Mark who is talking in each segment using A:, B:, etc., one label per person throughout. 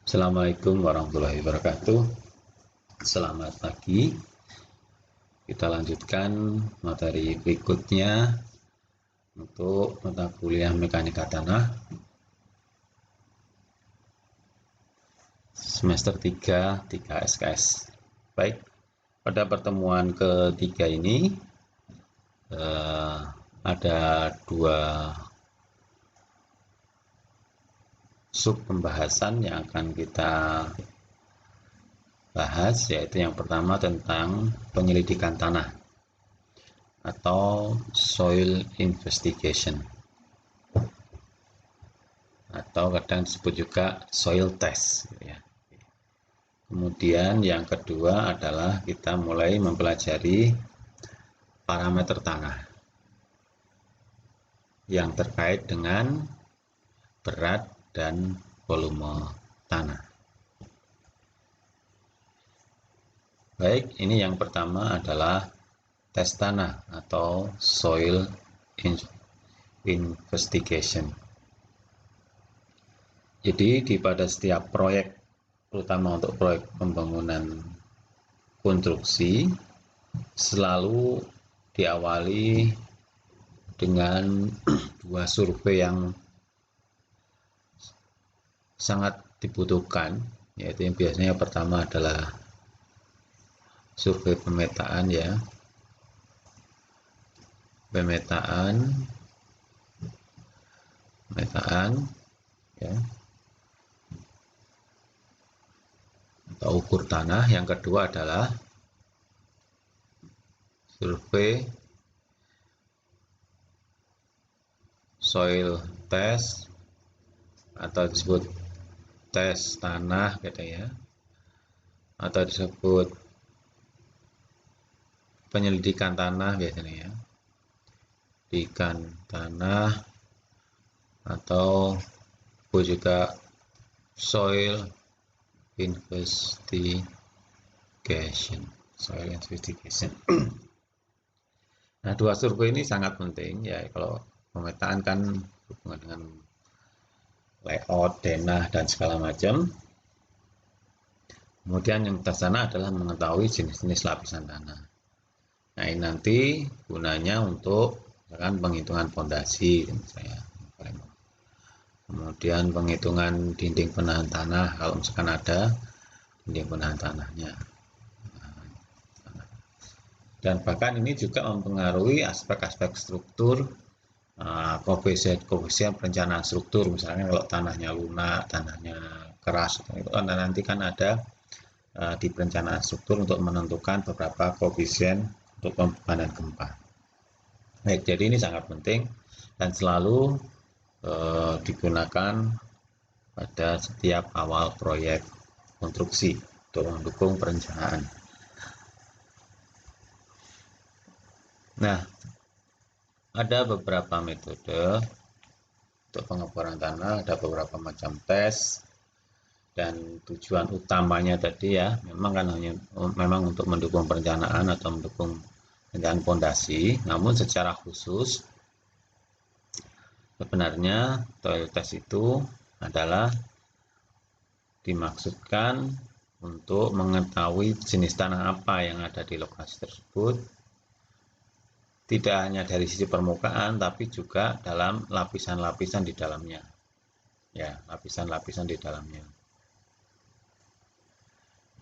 A: Assalamualaikum warahmatullahi wabarakatuh. Selamat pagi. Kita lanjutkan materi berikutnya untuk mata kuliah mekanika tanah semester 3 SKS. Baik, pada pertemuan ketiga ini ada dua sub pembahasan yang akan kita bahas, yaitu yang pertama tentang penyelidikan tanah atau soil investigation, atau kadang disebut juga soil test ya. Kemudian yang kedua adalah kita mulai mempelajari parameter tanah yang terkait dengan berat dan volume tanah. Baik, ini yang pertama adalah tes tanah atau soil investigation. Jadi pada setiap proyek, terutama untuk proyek pembangunan konstruksi, selalu diawali dengan dua survei yang sangat dibutuhkan, yaitu yang biasanya pertama adalah survei pemetaan ya, pemetaan ya, atau ukur tanah. Yang kedua adalah survei soil test atau disebut tes tanah gitu ya, atau disebut penyelidikan tanah biasanya ya, penyelidikan tanah, atau juga soil investigation. Nah, dua survei ini sangat penting ya. Kalau pemetaan kan hubungan dengan layout, denah, dan segala macam. Kemudian yang tersana adalah mengetahui jenis-jenis lapisan tanah. Nah, ini nanti gunanya untuk misalkan penghitungan fondasi misalnya. Kemudian penghitungan dinding penahan tanah kalau misalkan ada dinding penahan tanahnya. Dan bahkan ini juga mempengaruhi aspek-aspek struktur, koefisien perencanaan struktur. Misalnya kalau tanahnya lunak, tanahnya keras, itu kan nanti kan ada di perencanaan struktur untuk menentukan beberapa koefisien untuk pembebanan gempa. Baik, jadi ini sangat penting dan selalu digunakan pada setiap awal proyek konstruksi untuk mendukung perencanaan. Nah, ada beberapa metode untuk pengeboran tanah, ada beberapa macam tes, dan tujuan utamanya tadi ya memang untuk mendukung perencanaan atau mendukung perencanaan fondasi. Namun secara khusus sebenarnya soil test itu adalah dimaksudkan untuk mengetahui jenis tanah apa yang ada di lokasi tersebut, tidak hanya dari sisi permukaan tapi juga dalam lapisan-lapisan di dalamnya ya, lapisan-lapisan di dalamnya.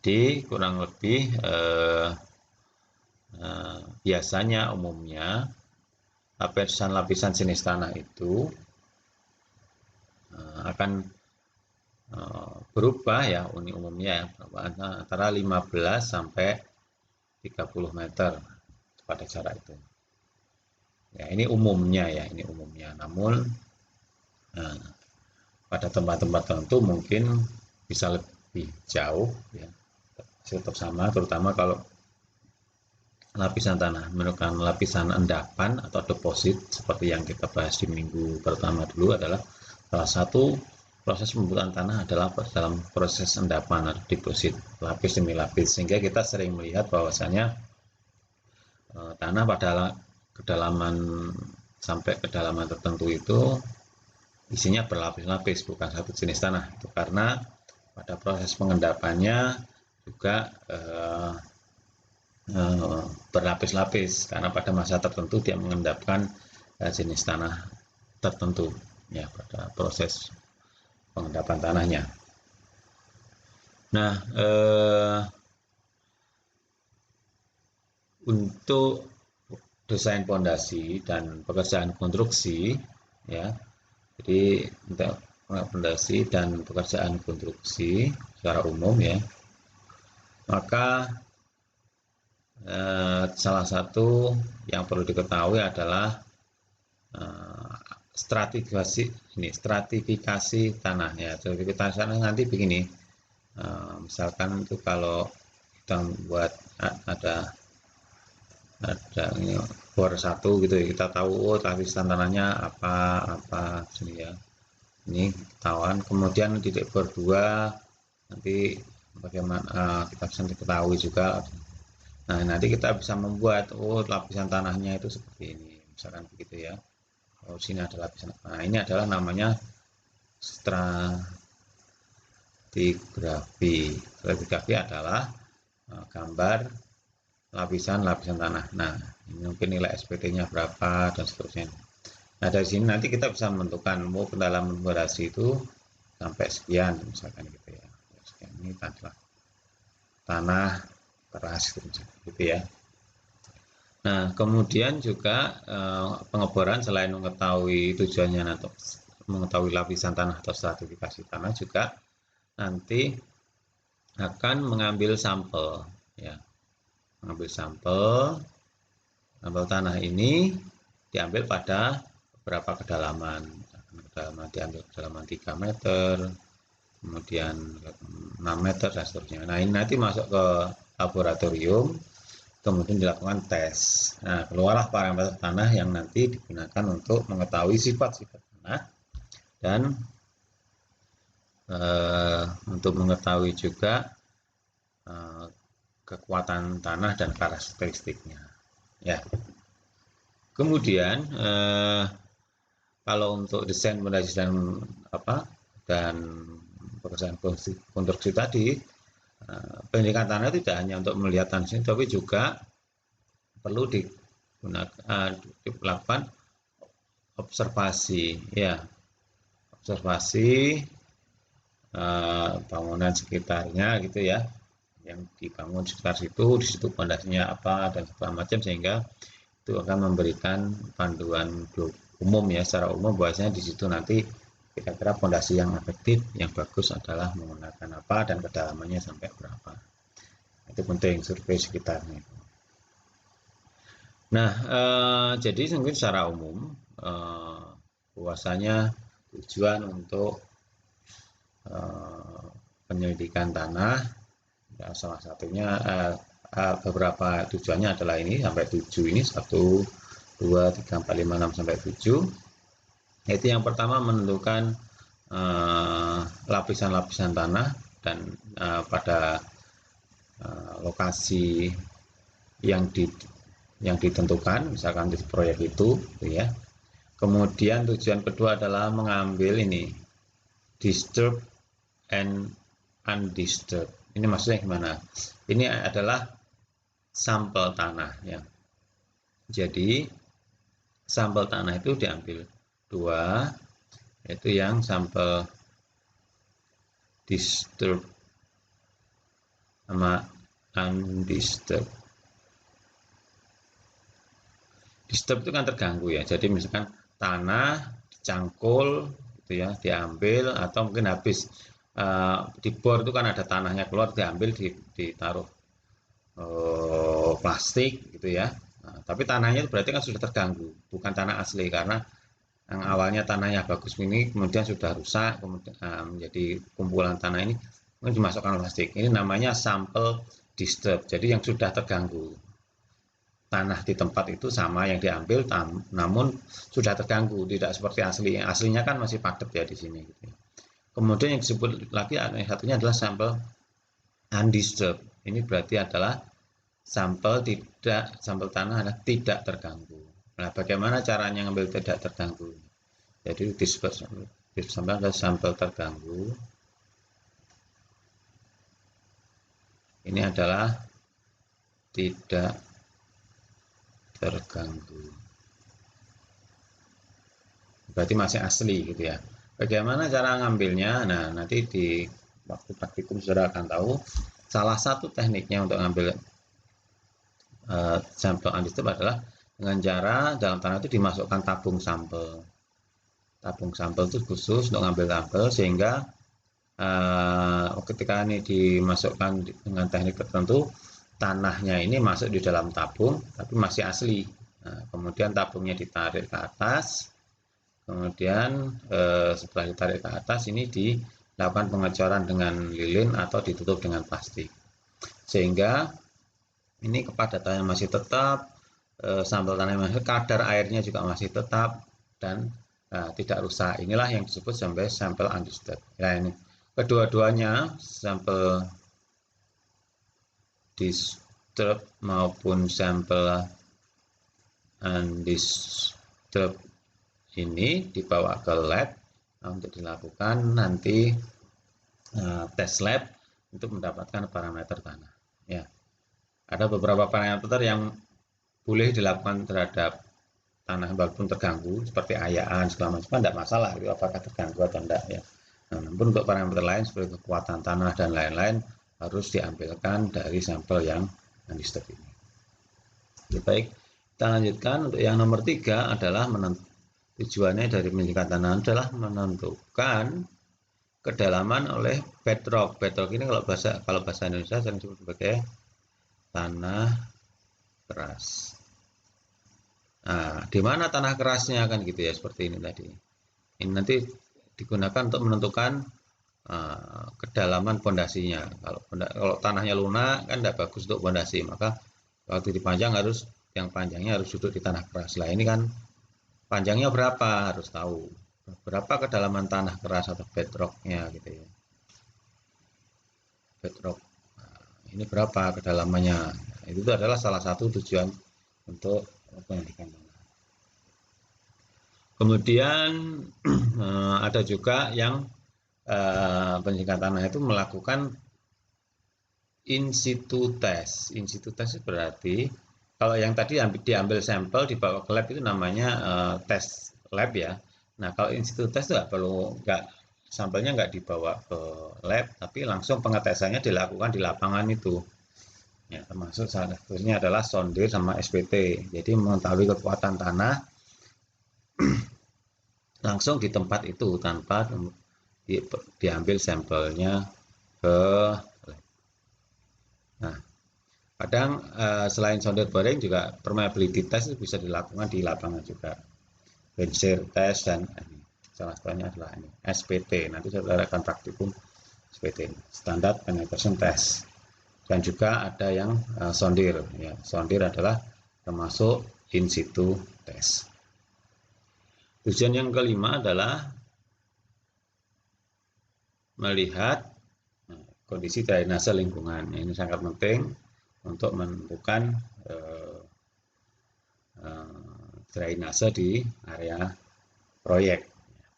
A: Jadi kurang lebih biasanya umumnya lapisan-lapisan jenis tanah itu akan berubah ya, umumnya antara 15 sampai 30 meter pada jarak itu. Ya, ini umumnya ya, ini umumnya. Namun pada tempat-tempat tertentu mungkin bisa lebih jauh ya. Tetap sama, terutama kalau lapisan tanah merupakan lapisan endapan atau deposit seperti yang kita bahas di minggu pertama dulu, adalah salah satu proses pembuatan tanah adalah dalam proses endapan atau deposit, lapis demi lapis, sehingga kita sering melihat bahwasanya tanah pada kedalaman sampai kedalaman tertentu itu isinya berlapis-lapis, bukan satu jenis tanah. Itu karena pada proses pengendapannya juga berlapis-lapis karena pada masa tertentu dia mengendapkan jenis tanah tertentu ya pada proses pengendapan tanahnya. Nah, untuk desain pondasi dan pekerjaan konstruksi ya. Jadi untuk pondasi dan pekerjaan konstruksi secara umum ya. Maka salah satu yang perlu diketahui adalah stratifikasi tanah ya. Stratifikasi tanah nanti begini, misalkan itu kalau kita buat ada ini bor satu gitu ya, kita tahu lapisan tanahnya apa sini ya, ini ketahuan. Kemudian titik bor 2 nanti bagaimana kita bisa diketahui juga. Nah, nanti kita bisa membuat lapisan tanahnya itu seperti ini, misalkan begitu ya. Oh, sini ada lapisan. Nah, ini adalah namanya stratigrafi. Stratigrafi adalah gambar lapisan-lapisan tanah. Nah, ini mungkin nilai SPT-nya berapa dan seterusnya. Nah, dari sini nanti kita bisa menentukan mau kedalaman pondasi itu sampai sekian, misalkan gitu ya. Sekian ini adalah tanah keras gitu ya. Nah, kemudian juga pengeboran selain mengetahui tujuannya atau mengetahui lapisan tanah atau stratifikasi tanah juga nanti akan mengambil sampel ya. Mengambil sampel tanah ini diambil pada beberapa kedalaman. Kedalaman diambil kedalaman 3 meter, kemudian 6 meter dan seterusnya. Nah, ini nanti masuk ke laboratorium, kemudian dilakukan tes. Nah, keluarlah parameter tanah yang nanti digunakan untuk mengetahui sifat-sifat tanah dan untuk mengetahui juga kekuatan tanah dan karakteristiknya. Ya. Kemudian kalau untuk desain pondasi dan pekerjaan konstruksi tadi, pendidikan tanah tidak hanya untuk melihat tanah ini, tapi juga perlu dilakukan observasi ya, observasi bangunan sekitarnya gitu ya, yang dibangun sekitar situ, di situ pondasinya apa dan segala macam, sehingga itu akan memberikan panduan umum ya, secara umum bahwasanya di situ nanti kira-kira pondasi yang efektif, yang bagus adalah menggunakan apa dan kedalamannya sampai berapa. Itu penting, survei sekitarnya. Nah, jadi mungkin secara umum bahwasanya tujuan untuk penyelidikan tanah ya, salah satunya beberapa tujuannya adalah ini sampai 7 ini 1, 2, 3, 4, 5, 6 sampai 7. Yaitu yang pertama menentukan lapisan-lapisan tanah dan pada lokasi yang ditentukan, misalkan di proyek itu gitu ya. Kemudian tujuan kedua adalah mengambil ini disturbed and undisturbed. Ini maksudnya gimana? Ini adalah sampel tanah ya. Jadi sampel tanah itu diambil 2, yaitu yang sampel disturbed sama undisturbed. Disturbed itu kan terganggu ya. Jadi misalkan tanah dicangkul gitu ya, diambil, atau mungkin habis di bor itu kan ada tanahnya keluar, diambil, ditaruh plastik gitu ya. Nah, tapi tanahnya itu berarti kan sudah terganggu, bukan tanah asli, karena yang awalnya tanahnya bagus ini kemudian sudah rusak, kemudian menjadi kumpulan tanah ini kemudian dimasukkan plastik. Ini namanya sampel disturb. Jadi yang sudah terganggu tanah di tempat itu sama yang diambil, namun sudah terganggu, tidak seperti asli. Yang aslinya kan masih padat ya di sini. Gitu. Kemudian yang disebut lagi yang satunya adalah sampel undisturbed. Ini berarti adalah sampel tanah adalah tidak terganggu. Nah, bagaimana caranya ngambil tidak terganggu? Jadi disebut adalah sampel terganggu ini adalah tidak terganggu. Berarti masih asli gitu ya. Bagaimana cara ngambilnya? Nah, nanti di waktu praktikum saudara akan tahu. Salah satu tekniknya untuk ngambil sampel undisturbed adalah dengan cara dalam tanah itu dimasukkan tabung sampel. Tabung sampel itu khusus untuk ngambil sampel sehingga ketika ini dimasukkan dengan teknik tertentu, tanahnya ini masuk di dalam tabung tapi masih asli. Nah, kemudian tabungnya ditarik ke atas, kemudian setelah ditarik ke atas ini dilakukan pengecoran dengan lilin atau ditutup dengan plastik, sehingga ini kepadatannya masih tetap, sampel tanah masih, kadar airnya juga masih tetap dan tidak rusak. Inilah yang disebut sampel undisturbed. Ya, ini kedua-duanya sampel disturbed maupun sampel undisturbed ini dibawa ke lab untuk dilakukan nanti tes lab untuk mendapatkan parameter tanah. Ya, ada beberapa parameter yang boleh dilakukan terhadap tanah walaupun terganggu seperti ayaan segala macam, tidak masalah itu apakah terganggu atau tidak ya. Nah, namun untuk parameter lain seperti kekuatan tanah dan lain-lain harus diambilkan dari sampel yang undisturbed ini. Oke, baik, kita lanjutkan. Untuk yang nomor 3 adalah tujuannya dari penyelidikan tanah adalah menentukan kedalaman oleh bedrock. Bedrock ini kalau bahasa Indonesia sering disebut sebagai tanah keras. Nah, di mana tanah kerasnya kan gitu ya, seperti ini tadi. Ini nanti digunakan untuk menentukan kedalaman pondasinya. Kalau tanahnya lunak kan tidak bagus untuk pondasi, maka waktu dipanjang yang panjangnya harus duduk di tanah keras. Lah ini kan panjangnya berapa, harus tahu berapa kedalaman tanah keras atau bedrocknya gitu ya. Bedrock. Nah, ini berapa kedalamannya. Nah, itu adalah salah satu tujuan untuk penyelidikan tanah. Kemudian ada juga yang penyelidikan tanah itu melakukan in situ test. In situ test berarti kalau yang tadi diambil sampel dibawa ke lab itu namanya tes lab ya. Nah, kalau in situ test sampelnya nggak dibawa ke lab, tapi langsung pengetesannya dilakukan di lapangan itu. Ya, termasuk salah satunya adalah sondir sama SPT. Jadi mengetahui kekuatan tanah langsung di tempat itu tanpa diambil sampelnya ke lab. Nah, kadang selain sondir boring juga permeability test itu bisa dilakukan di lapangan juga. Benchir test dan salah satunya adalah ini SPT. Nanti saudara akan praktikum SPT, standar penetration test. Dan juga ada yang sondir. Ya, sondir adalah termasuk in situ test. Tujuan yang kelima adalah melihat kondisi drainase lingkungan. Ini sangat penting untuk menentukan drainase di area proyek,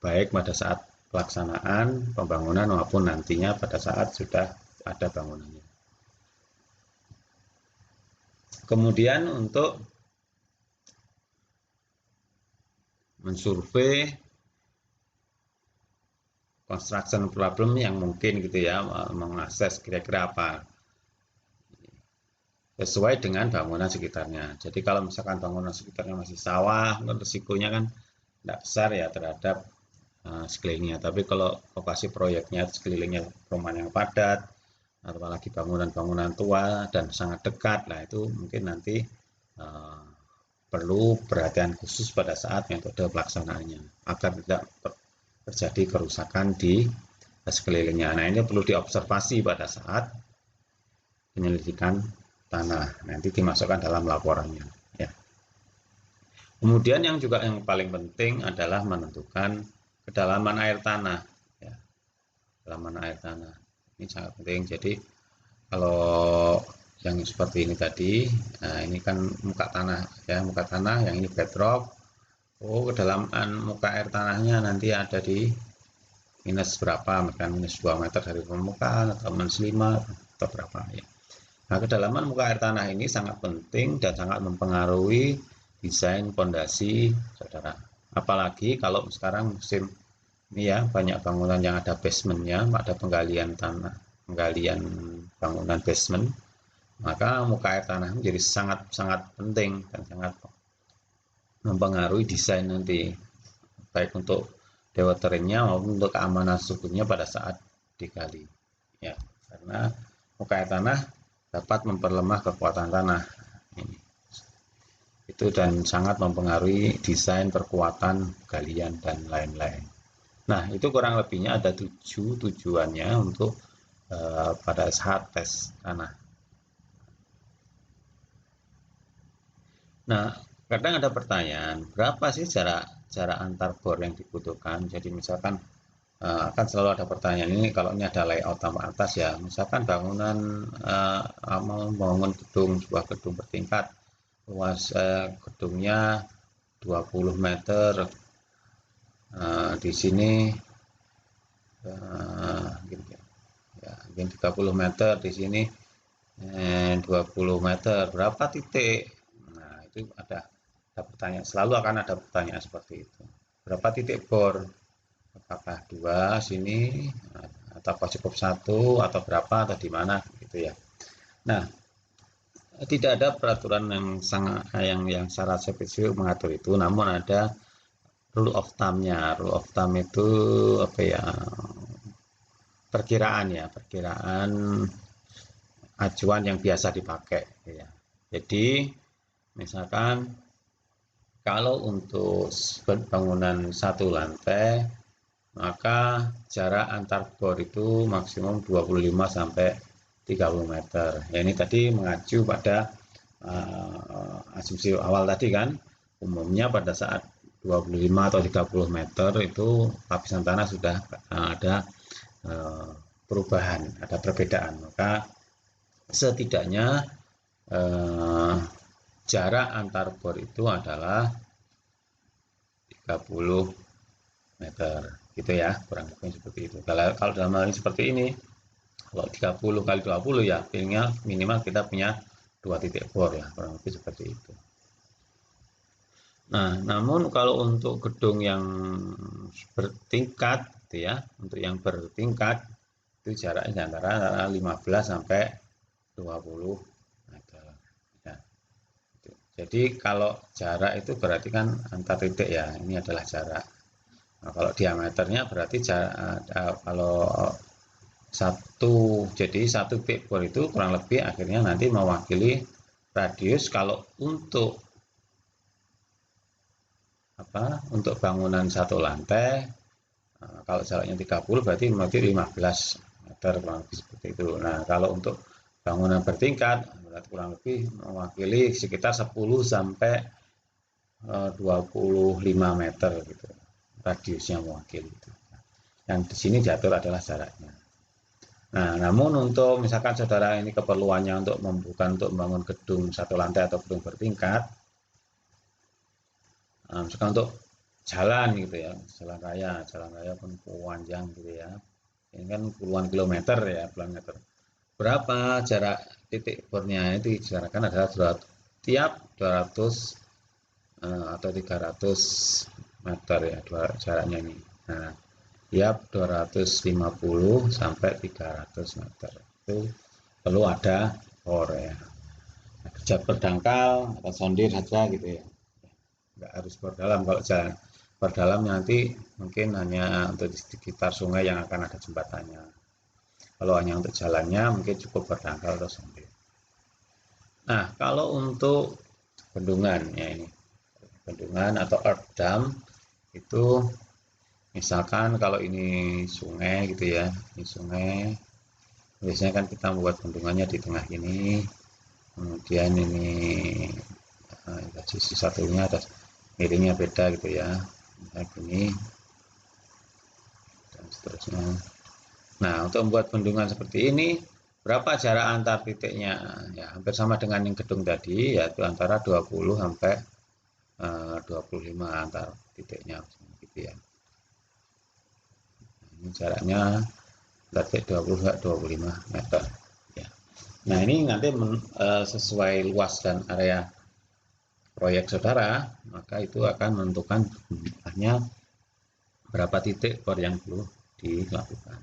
A: baik pada saat pelaksanaan pembangunan maupun nantinya pada saat sudah ada bangunannya. Kemudian untuk mensurvei construction problem yang mungkin gitu ya, mengakses kira-kira apa sesuai dengan bangunan sekitarnya. Jadi kalau misalkan bangunan sekitarnya masih sawah, risikonya kan tidak besar ya terhadap sekelilingnya. Tapi kalau lokasi proyeknya sekelilingnya perumahan yang padat, apalagi bangunan-bangunan tua dan sangat dekat, nah itu mungkin nanti perlu perhatian khusus pada saat metode pelaksanaannya agar tidak terjadi kerusakan di sekelilingnya. Nah, ini perlu diobservasi pada saat penyelidikan tanah, nanti dimasukkan dalam laporannya ya. Kemudian yang paling penting adalah menentukan kedalaman air tanah ya. Kedalaman air tanah ini sangat penting. Jadi kalau yang seperti ini tadi, nah ini kan muka tanah ya, muka tanah, yang ini bedrock. Oh, kedalaman muka air tanahnya nanti ada di minus berapa, misalkan minus 2 meter dari permukaan atau minus 5 atau berapa ya. Nah, kedalaman muka air tanah ini sangat penting dan sangat mempengaruhi desain pondasi, saudara. Apalagi kalau sekarang musim ini ya, banyak bangunan yang ada basementnya, ada penggalian tanah, penggalian bangunan basement, maka muka air tanah menjadi sangat-sangat penting dan sangat mempengaruhi desain nanti, baik untuk dewateringnya maupun untuk keamanan strukturnya pada saat digali. Ya, karena muka air tanah dapat memperlemah kekuatan tanah. Ini. Itu dan sangat mempengaruhi desain, perkuatan, galian, dan lain-lain. Nah, itu kurang lebihnya ada 7 tujuannya untuk pada saat tes tanah. Nah, kadang ada pertanyaan, berapa sih jarak antar bor yang dibutuhkan? Jadi misalkan akan selalu ada pertanyaan ini kalau ini ada layout tambah atas ya, misalkan bangunan mau membangun gedung, sebuah gedung bertingkat, luas gedungnya 20 meter, di sini gini, ya, mungkin 30 meter, di sini 20 meter, berapa titik? Nah, itu ada pertanyaan, selalu akan ada pertanyaan seperti itu. Berapa titik bor? Apakah dua sini atau cukup satu atau berapa atau di mana gitu ya. Nah, tidak ada peraturan yang sangat yang secara spesifik mengatur itu, namun ada rule of thumb-nya. Rule of thumb itu apa ya? Perkiraan ya, perkiraan acuan yang biasa dipakai ya. Jadi misalkan kalau untuk bangunan satu lantai maka jarak antar bor itu maksimum 25 sampai 30 meter. Ya, ini tadi mengacu pada asumsi awal tadi kan, umumnya pada saat 25 atau 30 meter itu lapisan tanah sudah ada perubahan, ada perbedaan. Maka setidaknya eh, jarak antar bor itu adalah 30 meter gitu ya, kurang lebih seperti itu. Kalau dalam hal ini seperti ini, kalau 30 kali 20 ya minimal kita punya 2 titik bor ya, kurang lebih seperti itu. Nah, namun kalau untuk gedung yang bertingkat gitu ya, untuk yang bertingkat itu jaraknya antara 15 sampai 20 meter. Ya. Jadi kalau jarak itu berarti kan antar titik ya, ini adalah jarak. Nah, kalau diameternya berarti kalau jadi satu titik bor itu kurang lebih akhirnya nanti mewakili radius kalau untuk bangunan satu lantai, kalau jaraknya 30 berarti 15 meter kurang lebih seperti itu. Nah, kalau untuk bangunan bertingkat berarti kurang lebih mewakili sekitar 10 sampai 25 meter gitu. Radiusnya mewakili itu. Yang di sini diatur adalah jaraknya. Nah, namun untuk misalkan saudara ini keperluannya untuk untuk membangun gedung satu lantai atau gedung bertingkat, misalkan untuk jalan gitu ya, jalan raya pun panjang gitu ya. Ini kan puluhan kilometer ya, puluhan meter. Berapa jarak titik bornya itu disarankan adalah tiap 200 atau 300 meter ya, jaraknya ini. Nah, tiap 250 sampai 300 meter itu perlu ada bor ya. Kerja berdangkal atau sondir saja gitu ya. Nggak harus berdalam, kalau jalan berdalam nanti mungkin hanya untuk di sekitar sungai yang akan ada jembatannya. Kalau hanya untuk jalannya mungkin cukup berdangkal atau sondir. Nah, kalau untuk bendungan ya, ini bendungan atau earth dam itu misalkan kalau ini sungai gitu ya, ini sungai biasanya kan kita membuat bendungannya di tengah ini, kemudian ini sisi satunya ada miringnya beda gitu ya, kayak gini dan seterusnya. Nah, untuk membuat bendungan seperti ini berapa jarak antar titiknya? Ya hampir sama dengan yang gedung tadi, yaitu antara 20 sampai 25 antar titiknya gitu ya. Ini jaraknya dari 20 ke 25 meter ya. Nah, ini nanti sesuai luas dan area proyek saudara, maka itu akan menentukan jumlahnya berapa titik bor yang perlu dilakukan.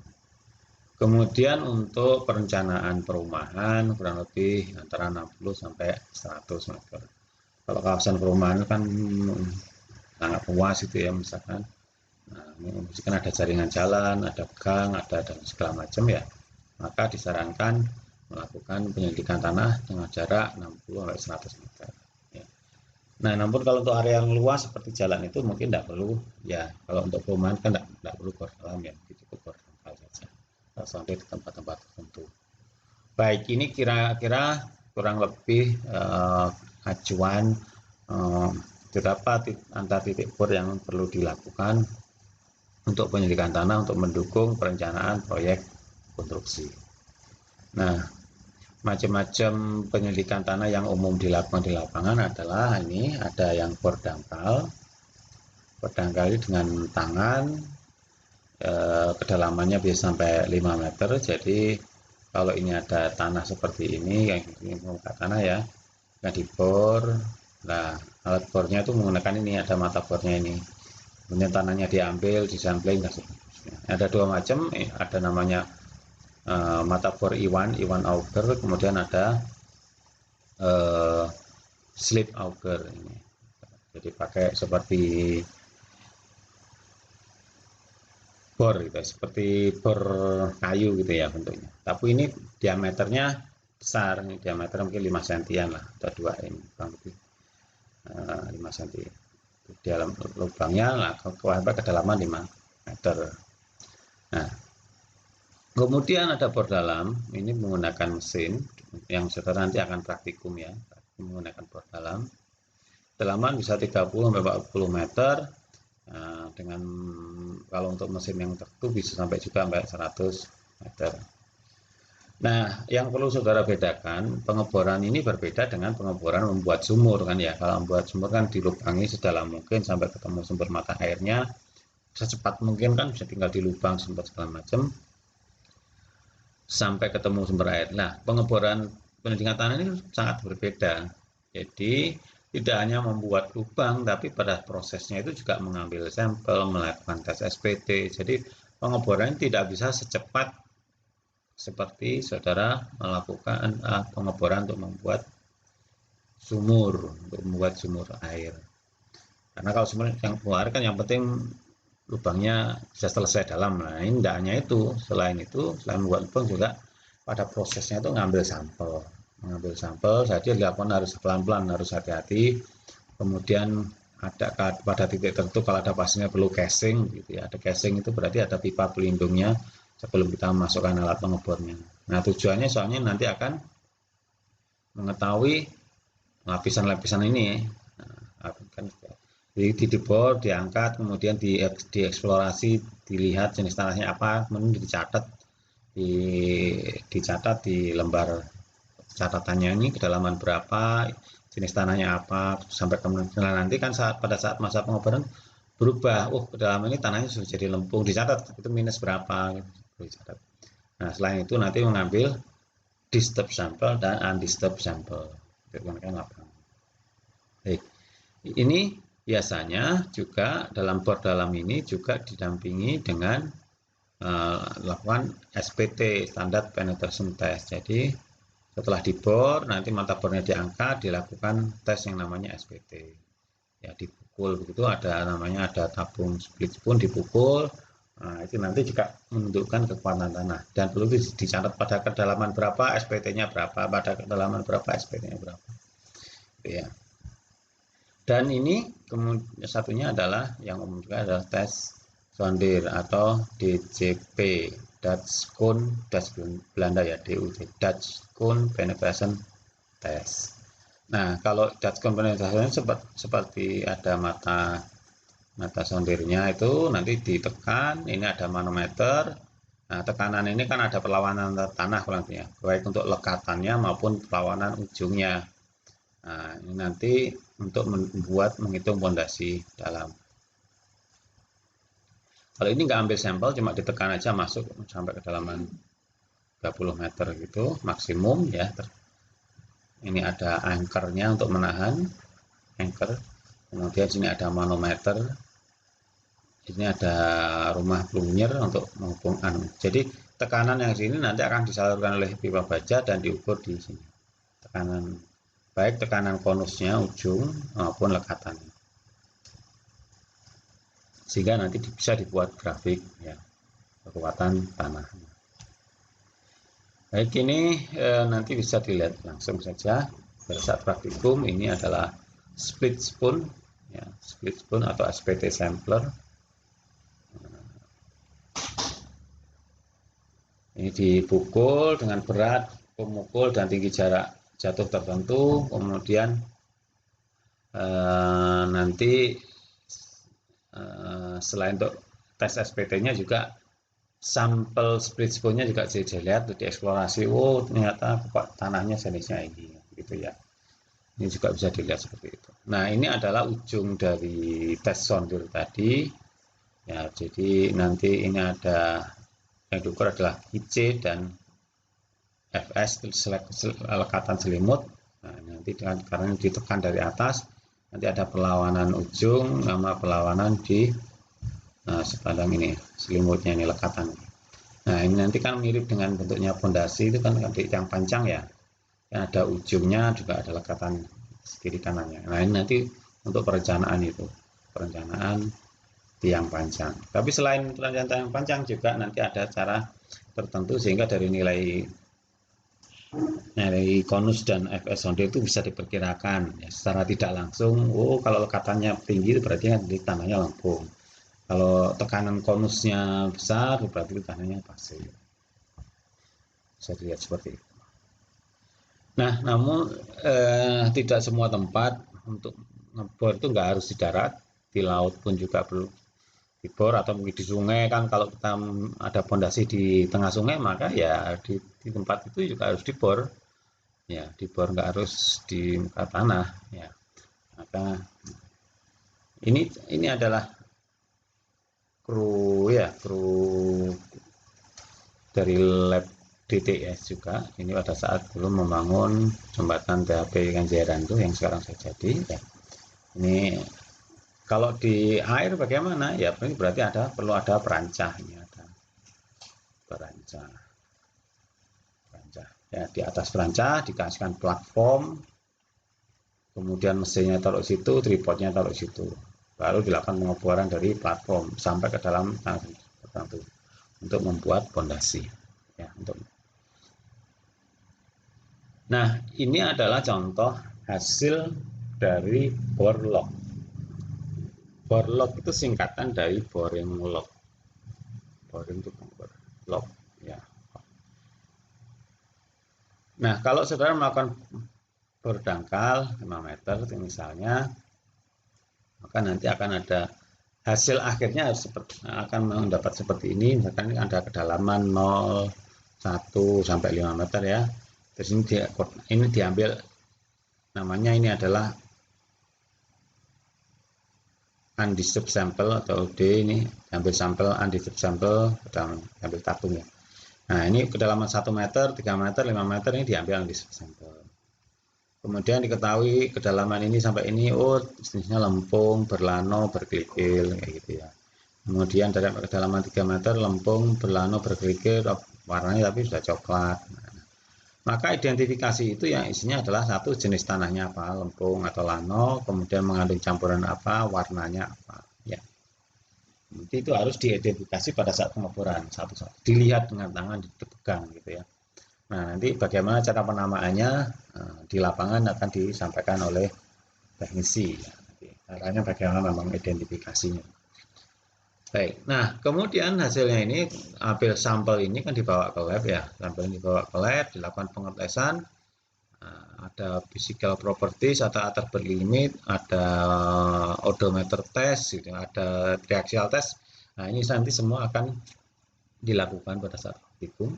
A: Kemudian untuk perencanaan perumahan kurang lebih antara 60 sampai 100 meter. Kalau kawasan perumahan kan sangat luas itu ya, misalkan. Nah, misalkan ada jaringan jalan, ada gang, ada dan segala macam ya, maka disarankan melakukan penyelidikan tanah dengan jarak 60 sampai 100 meter. Ya. Nah, namun kalau untuk area yang luas seperti jalan itu mungkin tidak perlu ya. Kalau untuk perumahan kan tidak perlu bor dalam ya, cukup bor dangkal saja. Sampai di tempat-tempat tertentu. Baik, ini kira-kira kurang lebih acuan berapa antar titik bor yang perlu dilakukan untuk penyelidikan tanah untuk mendukung perencanaan proyek konstruksi. Nah, macam-macam penyelidikan tanah yang umum dilakukan di lapangan adalah ini ada yang bor dangkal dengan tangan, kedalamannya bisa sampai 5 meter. Jadi kalau ini ada tanah seperti ini, yang ini permukaan tanah ya, yang dibor. Nah, alat bornya itu menggunakan ini, ada mata bornya ini. Kemudian tanahnya diambil, disampling dan seterusnya. Ada dua macam, ada namanya mata bor Iwan auger, kemudian ada slip auger ini. Jadi pakai seperti bor gitu, seperti bor kayu gitu ya bentuknya. Tapi ini diameternya besar, ini diameter mungkin 5 sentian lah atau 2 ini kurang lebih 5 cm. Di dalam lubangnya lah kedalaman 5 meter. Nah, kemudian ada bor dalam, ini menggunakan mesin yang saudara nanti akan praktikum ya, menggunakan bor dalam. Kedalaman bisa 30 sampai 40 meter. Nah, dengan kalau untuk mesin yang tertentu bisa sampai juga sampai 100 meter. Nah, yang perlu saudara bedakan, pengeboran ini berbeda dengan pengeboran membuat sumur kan ya. Kalau membuat sumur kan dilubangi sedalam mungkin sampai ketemu sumber mata airnya, secepat mungkin kan, bisa tinggal dilubang sempat segala macam sampai ketemu sumber air. Nah, pengeboran penyelidikan tanah ini sangat berbeda. Jadi tidak hanya membuat lubang, tapi pada prosesnya itu juga mengambil sampel, melakukan tes SPT. Jadi pengeboran tidak bisa secepat seperti saudara melakukan pengeboran untuk membuat sumur air. Karena kalau sumur yang keluar kan yang penting lubangnya bisa selesai dalam. Nah, ini tidak hanya itu. Selain membuat lubang juga pada prosesnya itu mengambil sampel jadi dilakukan harus pelan-pelan, harus hati-hati. Kemudian ada pada titik tertentu kalau ada pastinya perlu casing gitu ya. Ada casing itu berarti ada pipa pelindungnya sebelum kita masukkan alat pengebornya. Nah, tujuannya soalnya nanti akan mengetahui lapisan-lapisan ini. Nah, kan dibor, diangkat, kemudian dieksplorasi, dilihat jenis tanahnya apa, kemudian dicatat di lembar catatannya ini kedalaman berapa, jenis tanahnya apa, sampai kemudian nanti kan pada saat masa pengeboran berubah, kedalaman ini tanahnya sudah jadi lempung, dicatat itu minus berapa, dicatat. Nah, selain itu nanti mengambil disturbed sampel dan undisturbed sampel. Baik, ini biasanya juga dalam bor dalam ini juga didampingi dengan lakukan SPT, Standard Penetration Test. Jadi setelah dibor, nanti mata bornya diangkat, dilakukan tes yang namanya SPT. Ya, dipukul begitu, ada tabung split spoon dipukul. Nah, itu nanti juga menentukan kekuatan tanah dan perlu dicatat pada kedalaman berapa SPT-nya berapa, pada kedalaman berapa SPT-nya berapa. Ya. Dan ini kemudian satunya adalah yang umum juga adalah tes sondir atau DCP, Dutch Cone, Dutch Belanda ya, DUT, Dutch Cone Penetration Test. Nah, kalau Dutch Cone Penetration seperti ada mata sondirnya itu nanti ditekan, ini ada manometer. Nah, tekanan ini kan ada perlawanan tanah ya, baik untuk lekatannya maupun perlawanan ujungnya. Nah, ini nanti untuk menghitung fondasi dalam. Kalau ini nggak ambil sampel, cuma ditekan aja masuk sampai kedalaman 30 meter gitu maksimum ya. Ini ada anchornya untuk menahan anchor, kemudian sini ada manometer, ini ada rumah plunyer untuk menghubung jadi tekanan yang sini nanti akan disalurkan oleh pipa baja dan diukur di sini tekanan, baik tekanan konusnya ujung maupun lekatannya, sehingga nanti bisa dibuat grafik ya kekuatan tanah. Baik, ini nanti bisa dilihat langsung saja pada saat praktikum. Ini adalah split spoon ya, split spoon atau SPT sampler. Ini dipukul dengan berat pemukul dan tinggi jarak jatuh tertentu, kemudian nanti selain untuk tes SPT-nya juga sampel split spoon-nya juga bisa dilihat, dieksplorasi, oh ternyata tanahnya jenisnya ini gitu ya. Ini juga bisa dilihat seperti itu. Nah, ini adalah ujung dari tes sondir tadi ya. Jadi nanti ini ada yang diukur adalah IC dan FS, lekatan selimut. Nah, nanti karena ditekan dari atas, nanti ada perlawanan ujung, nama perlawanan di sepanjang ini selimutnya, ini lekatan. Nah, ini nanti kan mirip dengan bentuknya pondasi itu kan yang panjang ya, yang ada ujungnya juga ada lekatan kiri kanannya. Nah, ini nanti untuk perencanaan itu, perencanaan tiang panjang. Tapi selain perencanaan tiang panjang juga nanti ada cara tertentu sehingga dari nilai konus dan FS sonde itu bisa diperkirakan ya, secara tidak langsung. Oh, kalau lekatannya tinggi berarti kan di tanahnya lempung. Kalau tekanan konusnya besar berarti tanahnya pasir. Bisa dilihat seperti itu. Nah, namun tidak semua tempat untuk ngebor itu nggak harus di darat, di laut pun juga perlu dibor, atau mungkin di sungai kan kalau kita ada pondasi di tengah sungai maka ya di tempat itu juga harus dibor. Ya, dibor, nggak harus di muka tanah ya. Maka ini adalah kru dari lab DTS juga. Ini pada saat belum membangun jembatan THP Kenjeran itu yang sekarang saya jadi ya. Ini kalau di air bagaimana ya, ini berarti perlu ada perancah, ini ada perancah ya. Di atas perancah dikasihkan platform, kemudian mesinnya taruh situ, tripodnya taruh situ, baru dilakukan pengeboran dari platform sampai ke dalam tanah tertentu untuk membuat pondasi ya. Nah, ini adalah contoh hasil dari bore lock. Bore lock itu singkatan dari boring lock. Boring itu lock ya. Nah, kalau saudara melakukan berdangkal 5 meter misalnya, maka nanti akan ada hasil akhirnya akan mendapat seperti ini. Misalkan ada kedalaman 0,1 sampai 5 meter ya. Terus ini diambil, namanya ini adalah undisturbed sample atau D, ini ambil sampel undisturbed sample, ambil tabung ya. Nah, ini kedalaman 1 meter, 3 meter, 5 meter ini diambil undisturbed sample. Kemudian diketahui kedalaman ini sampai ini, oh jenisnya lempung, berlano, berkerikil kayak gitu ya. Kemudian dari kedalaman 3 meter lempung, berlano, berkerikil, warnanya tapi sudah coklat. Maka identifikasi itu yang isinya adalah satu jenis tanahnya apa, lempung atau lano, kemudian mengandung campuran apa, warnanya apa ya. Nanti itu harus diidentifikasi pada saat pengeboran satu-satu, dilihat dengan tangan, dipegang gitu ya. Nah, nanti bagaimana cara penamaannya di lapangan akan disampaikan oleh teknisi ya. Caranya bagaimana memang identifikasinya. Baik, nah kemudian hasilnya ini, ambil sampel ini kan dibawa ke lab ya, sampel ini dibawa ke lab, dilakukan pengetesan, ada physical properties, ada Atterberg limit, ada odometer test, gitu, ada reaksial test. Nah, ini nanti semua akan dilakukan pada saat praktikum.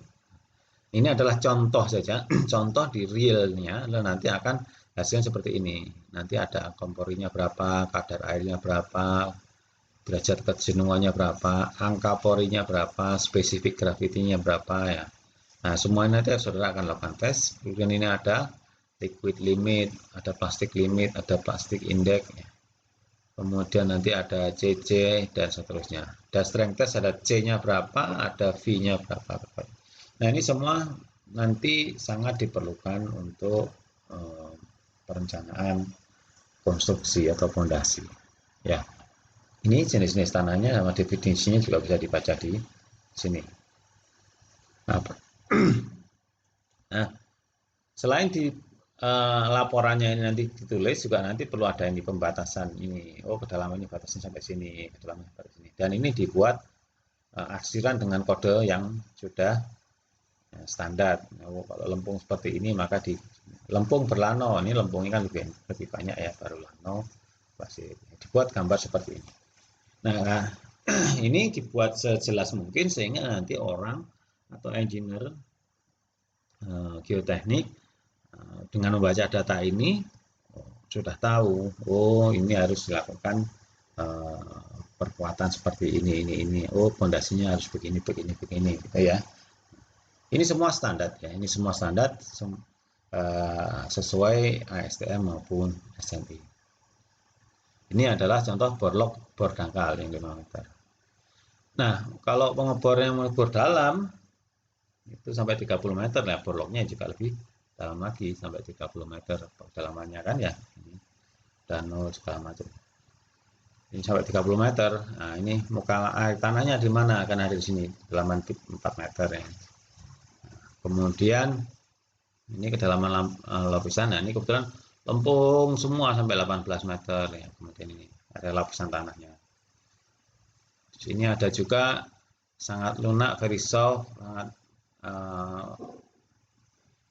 A: Ini adalah contoh saja, contoh di realnya, dan nanti akan hasilnya seperti ini. Nanti ada komporinya berapa, kadar airnya berapa, derajat kejenuhannya berapa, angka porinya berapa, spesifik gravitinya berapa ya. Nah, semuanya nanti saudara akan lakukan tes. Kemudian ini ada liquid limit, ada plastik limit, ada plastik index, ya. Kemudian nanti ada CC dan seterusnya. Dan strength test ada C-nya berapa, ada V-nya berapa. Nah, ini semua nanti sangat diperlukan untuk perencanaan konstruksi atau fondasi. Ya, ini jenis-jenis tanahnya sama definisinya juga bisa dibaca di sini. Nah, selain di laporannya ini nanti ditulis, juga nanti perlu ada ini pembatasan ini. Oh, kedalamannya batasnya sampai sini, kedalamannya sampai sini. Dan ini dibuat arsiran dengan kode yang sudah standar. Oh, kalau lempung seperti ini maka di lempung berlano, ini lempungnya kan lebih banyak ya, baru lano pasti dibuat gambar seperti ini. Nah, ini dibuat sejelas mungkin sehingga nanti orang atau engineer geoteknik dengan membaca data ini sudah tahu, oh ini harus dilakukan perkuatan seperti ini, oh pondasinya harus begini, gitu ya. Ini semua standar ya, ini semua standar sesuai ASTM maupun SNI. Ini adalah contoh bor dangkal yang 5 meter. Nah, kalau pengebornya mengebor dalam itu sampai 30 meter ya, borlognya juga lebih dalam lagi sampai 30 meter kedalamannya kan ya. Danau segala macam. Ini sampai 30 meter. Nah, ini muka air tanahnya di mana? Akan ada di sini, kedalaman 4 meter ya. Kemudian ini kedalaman lapisan. Nah, ini kebetulan lempung semua sampai 18 meter ya. Kemudian ini ada lapisan tanahnya. Di sini ada juga sangat lunak, very soft, sangat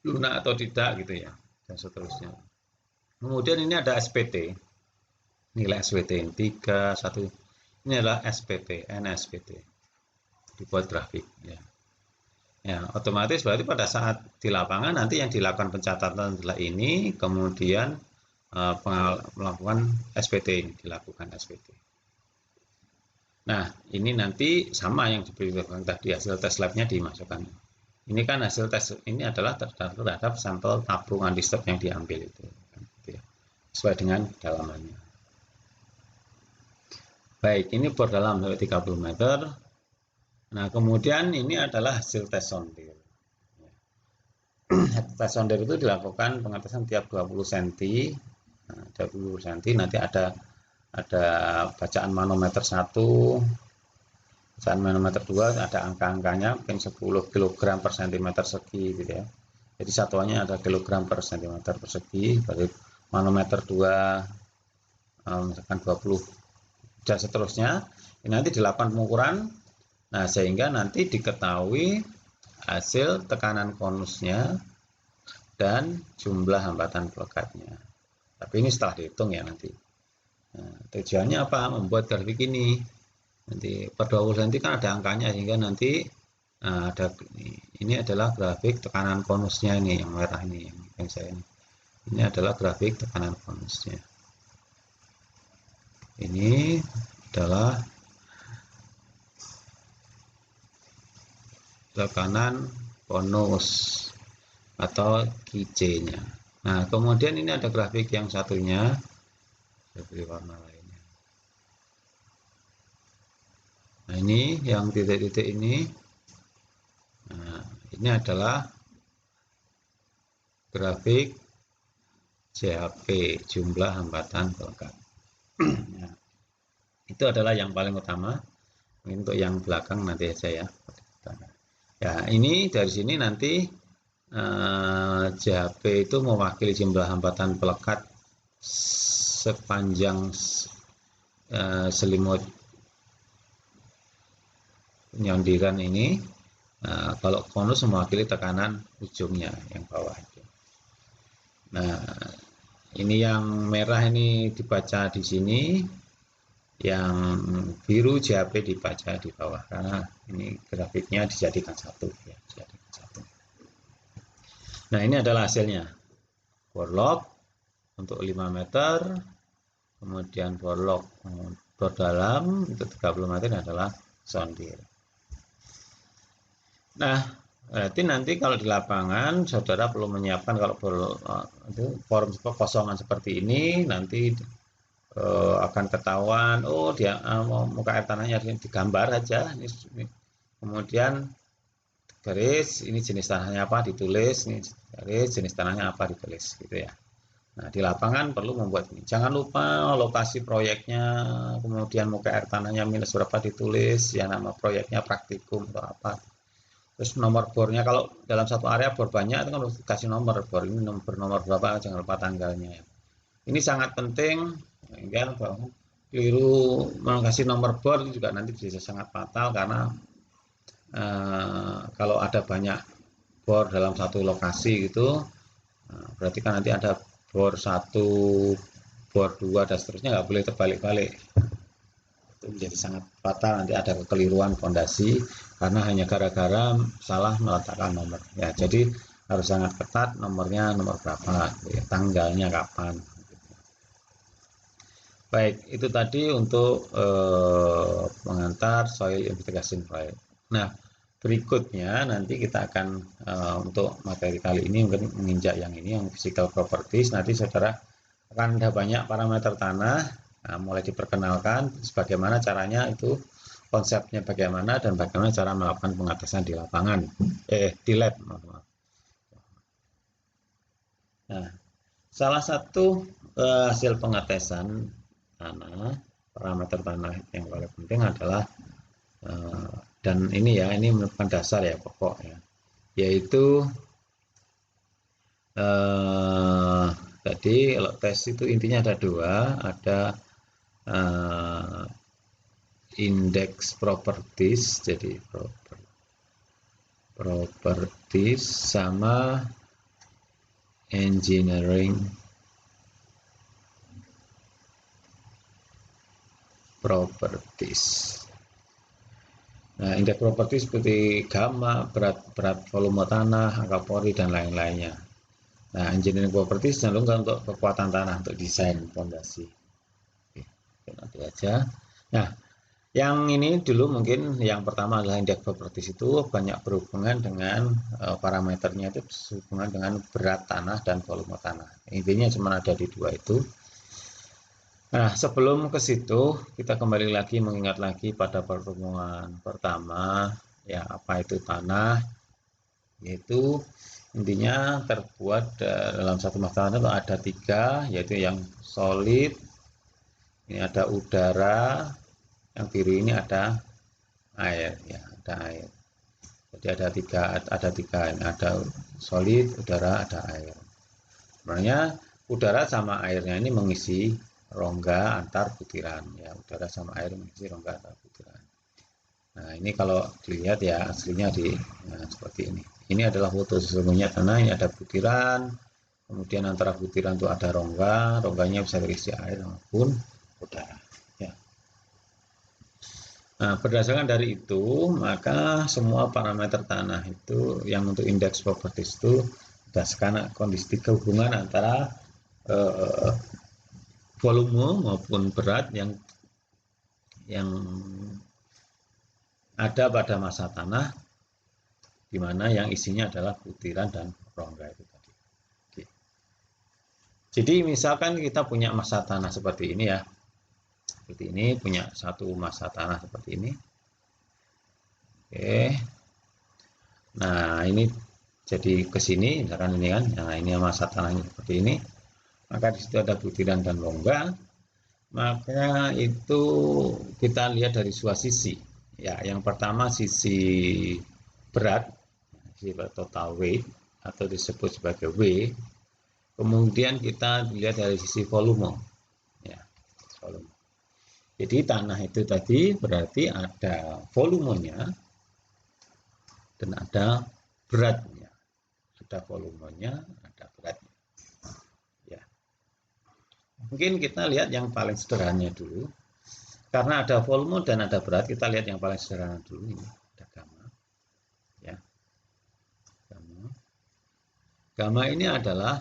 A: lunak atau tidak gitu ya, dan seterusnya. Kemudian ini ada SPT, nilai SPT 3, 1, ini adalah SPT, NSPT, dibuat grafik ya. Ya, otomatis berarti pada saat di lapangan nanti yang dilakukan pencatatan adalah ini, kemudian melakukan SPT, ini dilakukan SPT. Nah, ini nanti sama yang diberitakan tadi, hasil tes labnya dimasukkan. Ini kan hasil tes ini adalah terhadap sampel tabung anti-stop yang diambil itu, sesuai dengan kedalamannya. Baik, ini bor dalam sampai 30 meter. Nah, kemudian ini adalah hasil tes sondir. Tes sondir itu dilakukan pengetesan tiap 20 cm. Nah, 20 cm nanti ada bacaan manometer 1, bacaan manometer 2, ada angka-angkanya mungkin 10 kg per cm segi gitu ya. Jadi satuannya ada kilogram per cm persegi, berarti manometer 2 misalkan 20 dan seterusnya. Ini nanti dilakukan pengukuran, nah sehingga nanti diketahui hasil tekanan konusnya dan jumlah hambatan pelekatnya. Tapi ini setelah dihitung ya nanti. Nah, tujuannya apa? Membuat grafik ini. Nanti per 20 cm kan ada angkanya, sehingga nanti ada ini adalah grafik tekanan konusnya, ini yang merah ini yang saya ini adalah grafik tekanan konusnya. Ini adalah tekanan konus atau QC-nya. Nah, kemudian ini ada grafik yang satunya, saya beri warna lainnya. Nah, ini yang titik-titik ini. Nah, ini adalah grafik CHP, jumlah hambatan pelekat. Nah, itu adalah yang paling utama. Untuk yang belakang nanti aja ya. Ya, ini dari sini nanti CHP itu mewakili jumlah hambatan pelekat sepanjang selimut penyondiran ini. Kalau konus mewakili tekanan ujungnya yang bawah itu. Nah, ini yang merah ini dibaca di sini, yang biru JHP dibaca di bawah karena ini grafiknya dijadikan satu ya, dijadikan satu. Nah, ini adalah hasilnya. Borlog untuk 5 meter, kemudian borlog bor dalam untuk 30 meter adalah sondir. Nah, Berarti nanti kalau di lapangan saudara perlu menyiapkan kalau itu form kosongan seperti ini nanti akan ketahuan, oh dia muka air tanahnya digambar aja ini. Kemudian garis ini jenis tanahnya apa ditulis, ini garis jenis tanahnya apa ditulis gitu ya. Nah, di lapangan perlu membuat ini. Jangan lupa lokasi proyeknya, kemudian muka air tanahnya minus berapa ditulis, ya nama proyeknya praktikum atau apa. Terus nomor bornya kalau dalam satu area bor banyak itu kan harus dikasih nomor bor ini nomor berapa, jangan lupa tanggalnya. Ini sangat penting, ya, bahwa keliru mengasih nomor bor itu juga nanti bisa sangat fatal karena kalau ada banyak bor dalam satu lokasi gitu, berarti kan nanti ada bor satu, bor dua dan seterusnya nggak boleh terbalik-balik. Itu menjadi sangat fatal, nanti ada kekeliruan fondasi karena hanya gara-gara salah meletakkan nomor. Ya, jadi harus sangat ketat nomornya nomor berapa, ya, tanggalnya kapan. Baik, itu tadi untuk pengantar soil investigation project. Nah, berikutnya nanti kita akan untuk materi kali ini mungkin menginjak yang ini yang physical properties. Nanti saudara akan ada banyak parameter tanah, nah, mulai diperkenalkan bagaimana caranya itu konsepnya bagaimana dan bagaimana cara melakukan pengatesan di lapangan, di lab. Nah, salah satu hasil pengetesan tanah, parameter tanah yang paling penting adalah dan ini ya, ini merupakan dasar ya pokok ya, yaitu tadi kalau tes itu intinya ada dua, ada indeks properties, jadi properties sama engineering properties. Nah, indeks properti seperti gamma, berat volume tanah, angka pori, dan lain-lainnya. Nah, engineering property cenderung untuk kekuatan tanah, untuk desain fondasi. Oke, nanti aja. Nah, yang ini dulu mungkin yang pertama adalah indeks properties itu banyak berhubungan dengan parameternya itu berhubungan dengan berat tanah dan volume tanah. Intinya cuma ada di dua itu. Nah, sebelum ke situ, kita kembali lagi mengingat lagi pada pertemuan pertama, ya apa itu tanah, yaitu intinya terbuat dalam satu masalah itu ada tiga, yaitu yang solid, ini ada udara, yang kiri ini ada air, ya ada air. Jadi ada tiga, ini ada solid, udara, ada air. Sebenarnya udara sama airnya ini mengisi rongga antar butiran, ya udara sama air mengisi rongga antar butiran. Nah, ini kalau dilihat ya aslinya seperti ini. Ini adalah foto sesungguhnya tanah, ini ada butiran, kemudian antara butiran itu ada rongga, rongganya bisa terisi air maupun udara. Ya. Nah, berdasarkan dari itu, maka semua parameter tanah itu yang untuk indeks properties itu berdasarkan kondisi kehubungan antara volume maupun berat yang ada pada masa tanah, di mana yang isinya adalah butiran dan rongga itu tadi. Oke. Jadi misalkan kita punya masa tanah seperti ini ya, seperti ini punya satu masa tanah seperti ini. Oke. Nah ini jadi ke sini, misalkan ini kan, nah ini masa tanahnya seperti ini. Maka di situ ada butiran dan rongga. Maka itu kita lihat dari dua sisi. Ya, yang pertama sisi berat, sisi total weight atau disebut sebagai W. Kemudian kita lihat dari sisi volume. Ya, volume. Jadi tanah itu tadi berarti ada volumenya dan ada beratnya. Ada volumenya, ada beratnya. Ya. Mungkin kita lihat yang paling sederhananya dulu. Karena ada volume dan ada berat, kita lihat yang paling sederhana dulu ini. Ada gamma. Ya. Gamma. Gamma ini adalah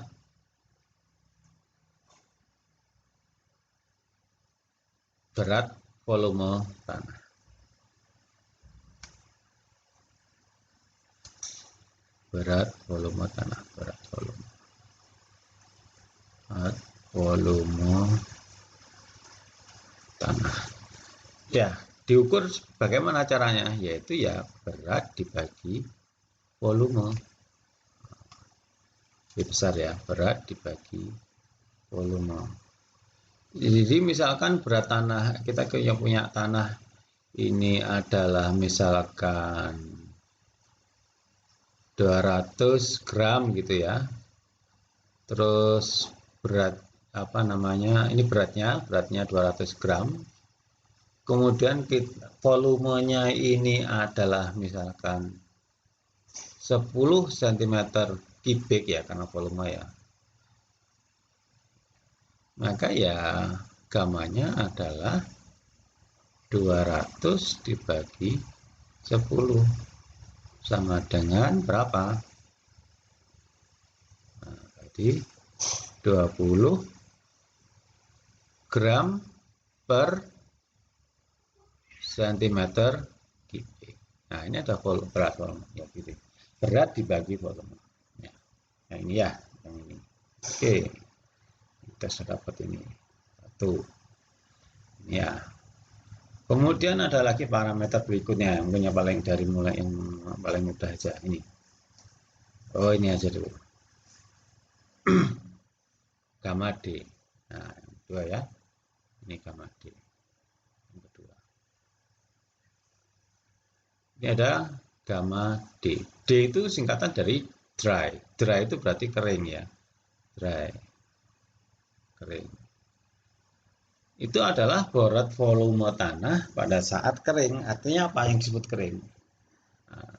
A: berat volume tanah. berat volume tanah, berat volume tanah. Ya, diukur bagaimana caranya? Yaitu ya berat dibagi volume. Lebih besar ya, berat dibagi volume. Jadi misalkan berat tanah, kita yang punya tanah ini adalah misalkan 200 gram gitu ya. Terus berat apa namanya? Ini beratnya 200 gram. Kemudian volumenya ini adalah misalkan 10 cm kubik ya, karena volume ya. Maka ya gamanya adalah 200 dibagi 10 sama dengan berapa? Nah, tadi 20 gram per centimeter kubik. Nah, ini ada berat volume ya, gitu. Berat dibagi volume. Ya. Nah, ini ya, yang ini. Oke, kita sudah dapat ini. Satu. Ya. Kemudian ada lagi parameter berikutnya, mungkin yang paling dari mulai yang paling mudah aja ini. Oh, ini aja dulu. Gamma D. Nah, yang kedua ya. Ini gamma D. Yang kedua. Ini ada gamma D. D itu singkatan dari dry. Dry itu berarti kering ya. Dry. Kering. Itu adalah berat volume tanah pada saat kering. Artinya apa yang disebut kering? Nah,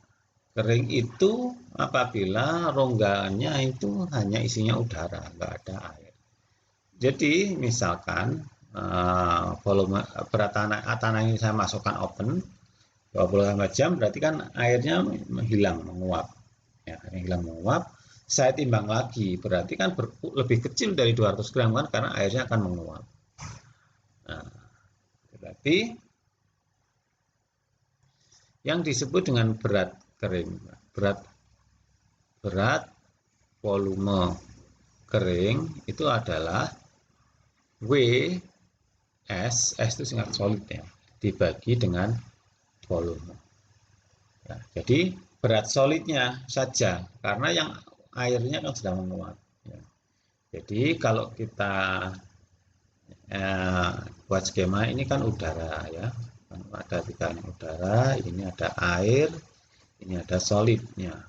A: kering itu apabila ronggaannya itu hanya isinya udara, nggak ada air. Jadi misalkan volume berat tanah ini saya masukkan open 24 jam, berarti kan airnya hilang menguap. Ya, hilang menguap. Saya timbang lagi, berarti kan lebih kecil dari 200 gram kan, karena airnya akan menguap. Nah, berarti yang disebut dengan berat kering, berat volume kering itu adalah W S itu singkat solid ya, dibagi dengan volume. Ya, jadi berat solidnya saja, karena yang airnya kan sudah menguap. Ya. Jadi kalau kita buat skema ini kan udara ya, ada tekanan udara, ini ada air, ini ada solidnya.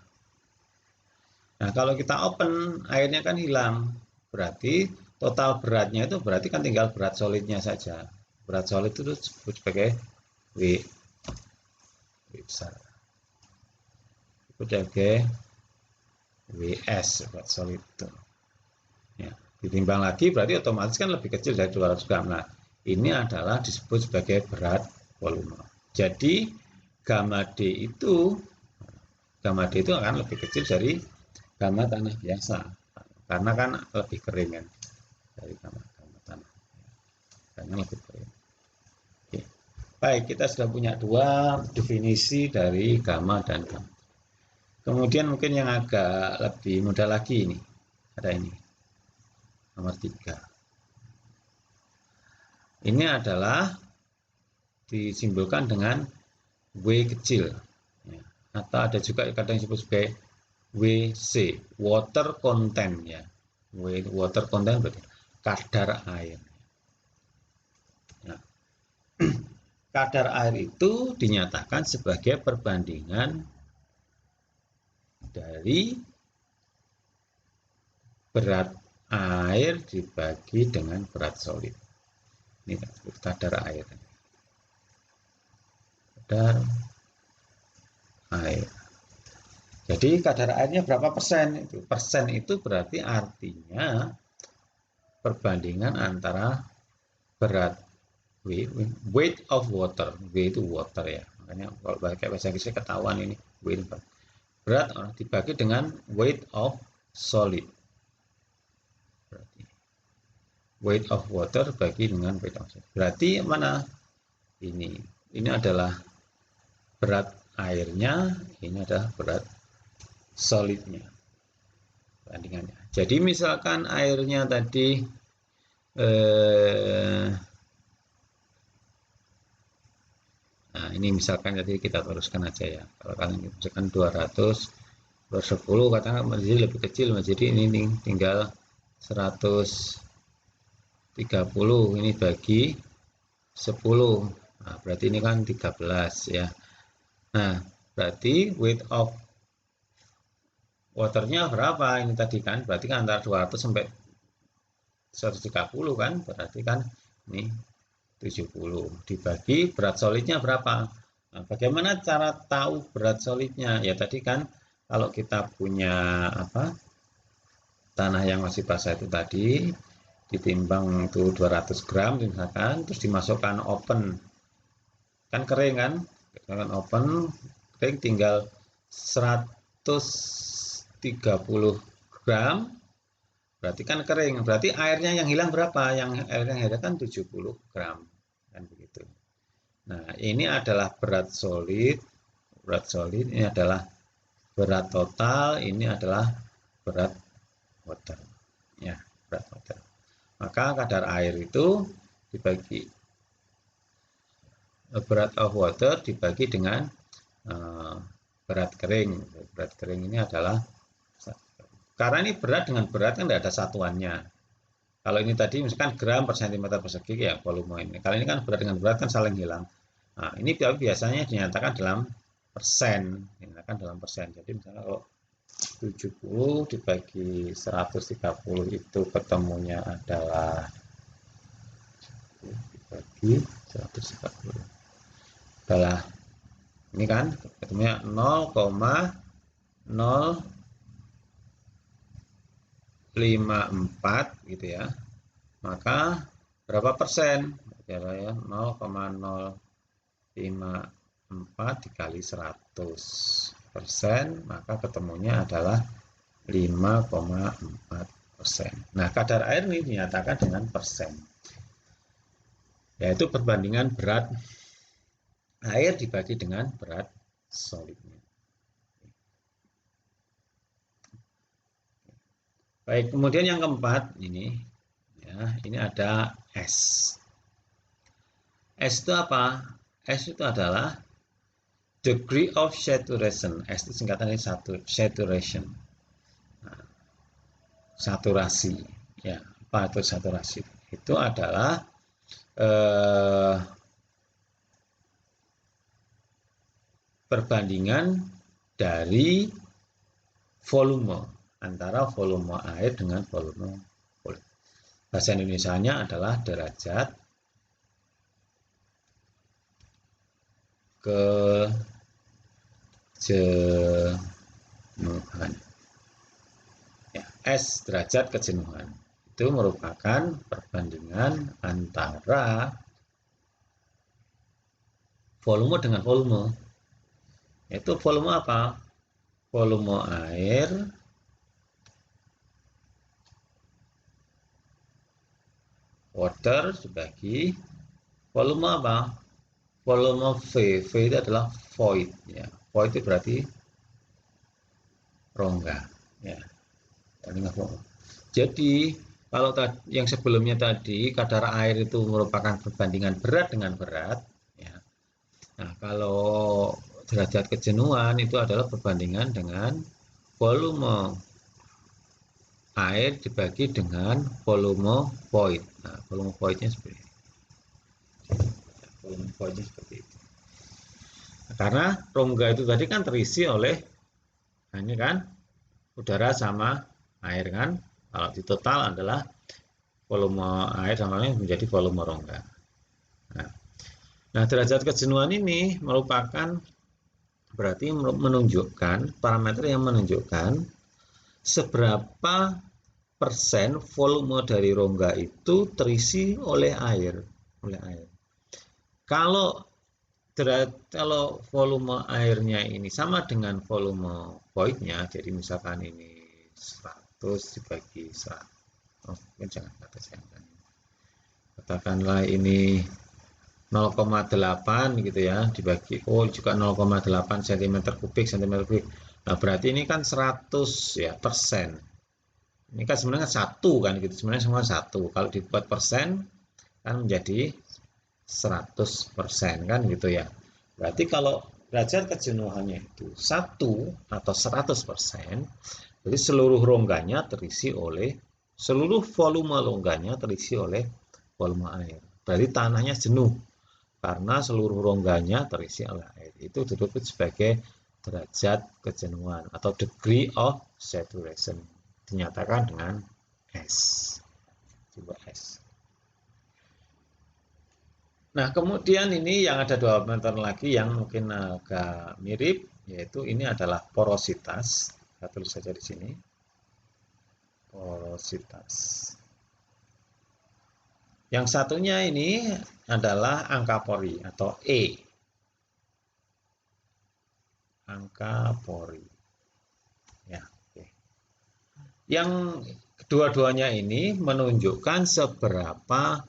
A: Nah, kalau kita open, airnya kan hilang, berarti total beratnya itu berarti kan tinggal berat solidnya saja. Berat solid itu disebut sebagai W besar, disebut sebagai WS, berat solid itu. Ya, ditimbang lagi berarti otomatis kan lebih kecil dari 200 gram. Nah, ini adalah disebut sebagai berat volume. Jadi gamma D itu akan lebih kecil dari gamma tanah biasa, karena kan lebih kering kan dari gamma tanah, karena lebih kering. Oke. Baik, kita sudah punya dua definisi dari gamma dan gamma. Kemudian mungkin yang agak lebih mudah lagi ini, ada ini nomor 3. Ini adalah disimbolkan dengan W kecil ya. Atau ada juga kadang disebut sebagai WC, water content ya. Water content berarti kadar air. Nah, kadar air itu dinyatakan sebagai perbandingan dari berat air dibagi dengan berat solid. Ini kadar air. Kadar air. Jadi kadar airnya berapa persen itu? Persen itu berarti artinya perbandingan antara berat weight of water. W itu water ya. Makanya kalau pakai bahasa Inggrisnya ketahuan ini weight. Berat dibagi dengan weight of solid. Berarti weight of water bagi dengan weight of solid. Berarti mana? Ini adalah berat airnya, ini adalah berat solidnya bandingannya. Jadi misalkan airnya tadi nah ini misalkan jadi kita teruskan aja ya. Kalau kalian misalkan 200 per 10 katakan menjadi lebih kecil, jadi ini tinggal 130 ini bagi 10. Nah, berarti ini kan 13 ya. Nah, berarti weight of waternya berapa ini tadi kan? Berarti kan antara 200 sampai 130 kan? Berarti kan ini 70 dibagi berat solidnya berapa? Nah, bagaimana cara tahu berat solidnya? Ya tadi kan kalau kita punya tanah yang masih basah itu tadi ditimbang itu 200 gram misalkan, terus dimasukkan open, kan kering kan, open kering tinggal 130 gram, berarti kan kering, berarti airnya yang hilang berapa? Yang airnya yang hilang kan 70 gram kan begitu. Nah ini adalah berat solid, ini adalah berat total, ini adalah berat water ya, berat water. Maka kadar air itu dibagi berat of water dibagi dengan berat kering. Berat kering ini adalah, karena ini berat dengan berat kan tidak ada satuannya. Kalau ini tadi misalkan gram per sentimeter persegi ya volume ini. Kalau ini kan berat dengan berat kan saling hilang. Nah ini biasanya dinyatakan dalam persen, Jadi misalnya kalau 70 dibagi 130 itu ketemunya adalah dibagi 130 adalah ini kan ketemunya 0,054 gitu ya. Maka berapa persen? Ya 0,054 dikali 100%, maka ketemunya adalah 5,4%. Nah, kadar air ini dinyatakan dengan persen, yaitu perbandingan berat air dibagi dengan berat solidnya. Baik, kemudian yang keempat ini ya, ini ada S. S itu apa? S itu adalah degree of saturation. S itu singkatannya saturation. Nah, saturasi. Ya, apa itu saturasi? Itu adalah perbandingan dari volume antara volume air dengan volume kulit. Bahasa Indonesianya adalah derajat kejenuhan. Ya, S derajat kejenuhan itu merupakan perbandingan antara volume dengan volume. Itu volume apa? Volume air water dibagi volume apa? Volume V. V itu adalah void ya. Void itu berarti rongga ya. Jadi kalau yang sebelumnya tadi kadar air itu merupakan perbandingan berat dengan berat ya. Nah, kalau derajat kejenuhan itu adalah perbandingan dengan volume air dibagi dengan volume void. Nah, volume voidnya seperti ini. Volume voidnya seperti itu. Nah, karena rongga itu tadi kan terisi oleh ini kan udara sama air kan. Kalau di total adalah volume air sama air menjadi volume rongga. Nah, derajat kejenuhan ini merupakan berarti menunjukkan parameter yang menunjukkan seberapa persen volume dari rongga itu terisi oleh air. Kalau volume airnya ini sama dengan volume voidnya, jadi misalkan ini 100 dibagi 100, mungkin jangan katakanlah ini 0,8 gitu ya, dibagi juga 0,8 cm kubik Nah, berarti ini kan 100 ya persen. Ini kan sebenarnya satu kan gitu. Sebenarnya semua satu. Kalau dibuat persen kan menjadi 100% kan gitu ya. Berarti kalau derajat kejenuhannya itu 1 atau 100%, jadi seluruh rongganya terisi oleh seluruh volume rongganya terisi oleh volume air. Berarti tanahnya jenuh karena seluruh rongganya terisi oleh air. Itu disebut sebagai derajat kejenuhan atau degree of saturation. Dinyatakan dengan S. Coba S. Nah, kemudian ini yang ada 2 meter lagi yang mungkin agak mirip, yaitu ini adalah porositas. Saya tulis saja di sini. Porositas. Yang satunya ini adalah angka pori atau E. Angka pori. Ya, oke. Yang kedua-duanya ini menunjukkan seberapa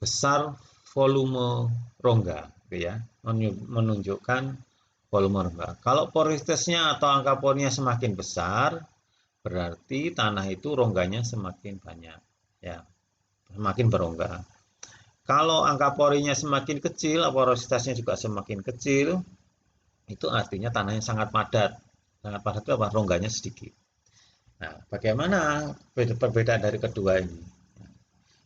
A: besar volume rongga, gitu ya, menunjukkan volume rongga. Kalau porositasnya atau angka porinya semakin besar, berarti tanah itu rongganya semakin banyak, ya, semakin berongga. Kalau angka porinya semakin kecil, porositasnya juga semakin kecil, itu artinya tanahnya sangat padat. Sangat padat itu apa? Rongganya sedikit. Nah, bagaimana perbedaan dari kedua ini?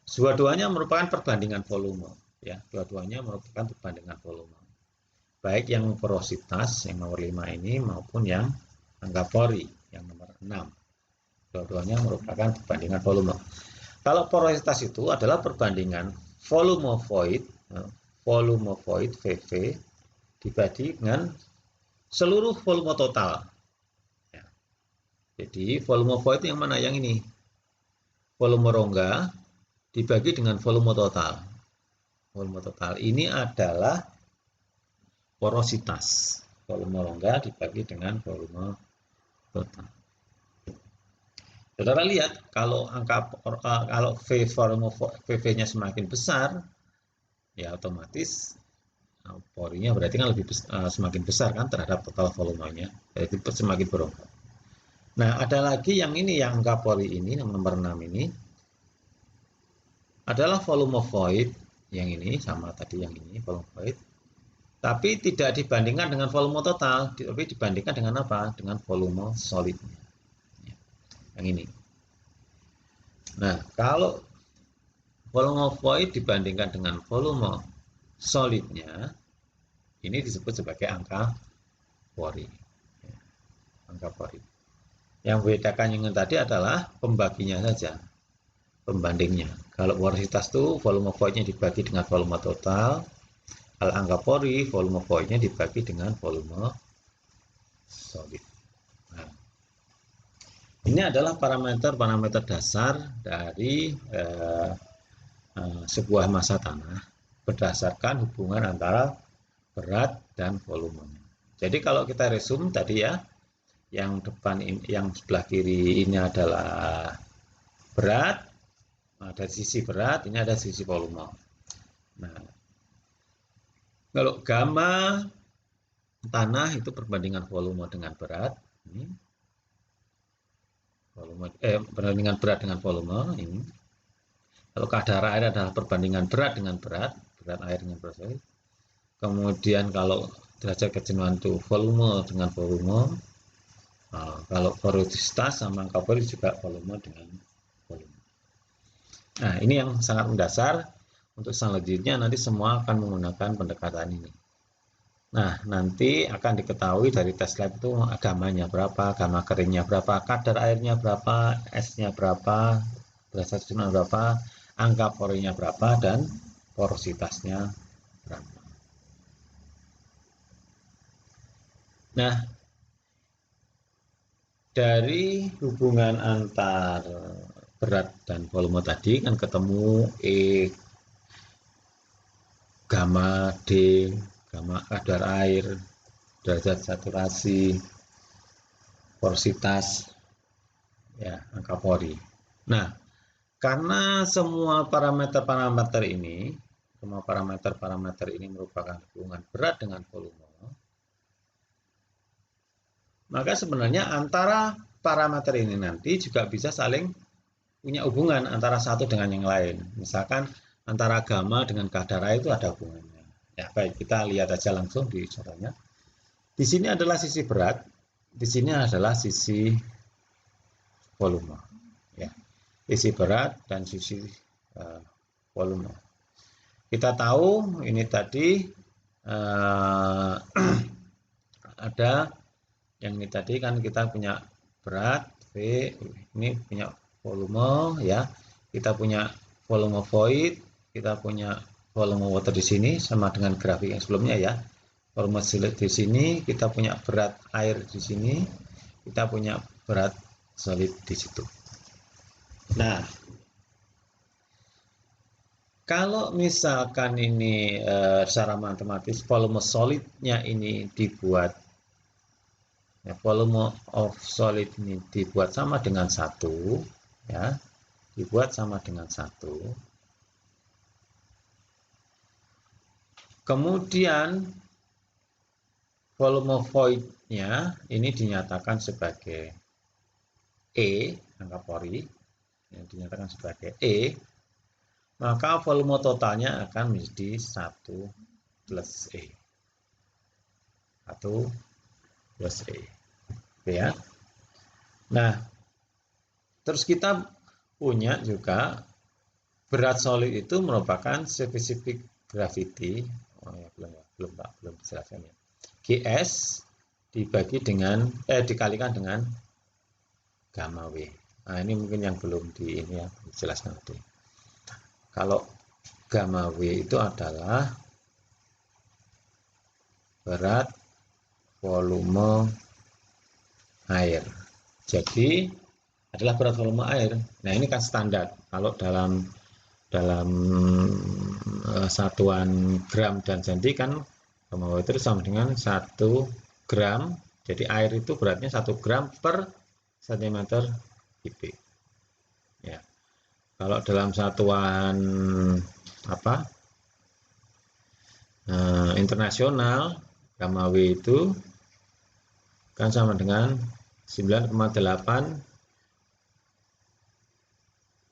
A: Dua-duanya merupakan perbandingan volume, ya. Dua-duanya merupakan perbandingan volume. Baik yang porositas yang nomor 5 ini maupun yang angka pori yang nomor 6. Dua-duanya merupakan perbandingan volume. Kalau porositas itu adalah perbandingan volume void VV dibagi dengan seluruh volume total. Ya. Jadi volume void yang mana? Yang ini. Volume rongga dibagi dengan volume total. Volume total ini adalah porositas. Volume rongga dibagi dengan volume total. Saudara lihat kalau kalau volume VV-nya semakin besar, ya otomatis porinya berarti kan lebih semakin besar kan terhadap total volumenya, jadi semakin berongga. Nah, ada lagi yang ini yang angka pori ini yang nomor 6 ini adalah volume void yang ini sama tadi yang ini volume void, tapi tidak dibandingkan dengan volume total, tapi dibandingkan dengan apa? Dengan volume solidnya. Yang ini. Nah, kalau volume void dibandingkan dengan volume solidnya, ini disebut sebagai angka pori. Angka pori. Yang membedakan yang tadi adalah pembaginya saja, pembandingnya. Kalau porositas itu volume voidnya dibagi dengan volume total, kalau angka pori volume voidnya dibagi dengan volume solid. Nah, ini adalah parameter dasar dari sebuah massa tanah berdasarkan hubungan antara berat dan volume. Jadi kalau kita resume tadi ya, yang depan ini, yang sebelah kiri ini adalah berat, ada sisi berat, ini ada sisi volume. Nah, kalau gamma tanah itu perbandingan volume dengan berat, ini volume perbandingan berat dengan volume ini. Kalau kadar air adalah perbandingan berat dengan berat air dengan berat air. Kemudian kalau derajat kejenuhan itu volume dengan volume. Nah, kalau porositas sama angka pori juga volume dengan volume. Nah, ini yang sangat mendasar. Untuk selanjutnya nanti semua akan menggunakan pendekatan ini. Nah, nanti akan diketahui dari tes lab itu gamanya berapa, gamma keringnya berapa, kadar airnya berapa, S-nya berapa, derajat kejenuhan berapa, angka porinya berapa, dan porositasnya berapa. Nah, dari hubungan antar berat dan volume tadi kan ketemu E, gamma D, gamma kadar air, derajat saturasi, porositas, ya, angka pori. Nah, karena semua parameter-parameter ini merupakan hubungan berat dengan volume, Maka sebenarnya antara parameter ini nanti juga bisa saling punya hubungan antara satu dengan yang lain. Misalkan antara gamma dengan kadar air itu ada hubungannya. Ya, baik, kita lihat aja langsung di contohnya. Di sini adalah sisi berat, di sini adalah sisi volume. Ya, sisi berat dan sisi volume. Kita tahu ini tadi ada yang ini tadi kan kita punya berat V, ini punya volume ya. Kita punya volume void, kita punya volume water di sini sama dengan grafik yang sebelumnya ya. Volume solid di sini, kita punya berat air di sini, kita punya berat solid di situ. Nah, kalau misalkan ini secara matematis volume solidnya ini dibuat, ya, volume of solid ini dibuat sama dengan 1, ya, dibuat sama dengan 1. Kemudian volume void-nya ini dinyatakan sebagai E, angka Pori, yang dinyatakan sebagai E, maka volume totalnya akan menjadi 1 plus E. 1 plus E. Oke ya. Nah, terus kita punya juga berat solid itu merupakan specific gravity. Oh ya, belum dijelaskan ya. GS dibagi dengan dikalikan dengan gamma W. Nah, ini mungkin yang belum dijelaskan tadi. Kalau gamma W itu adalah berat volume air. Jadi adalah berat volume air. Nah, ini kan standar. Kalau dalam satuan gram dan senti kan gamma W itu sama dengan 1 gram. Jadi air itu beratnya 1 gram per sentimeter kubik. Ya. Kalau dalam satuan internasional, gamma W itu kan sama dengan 9,8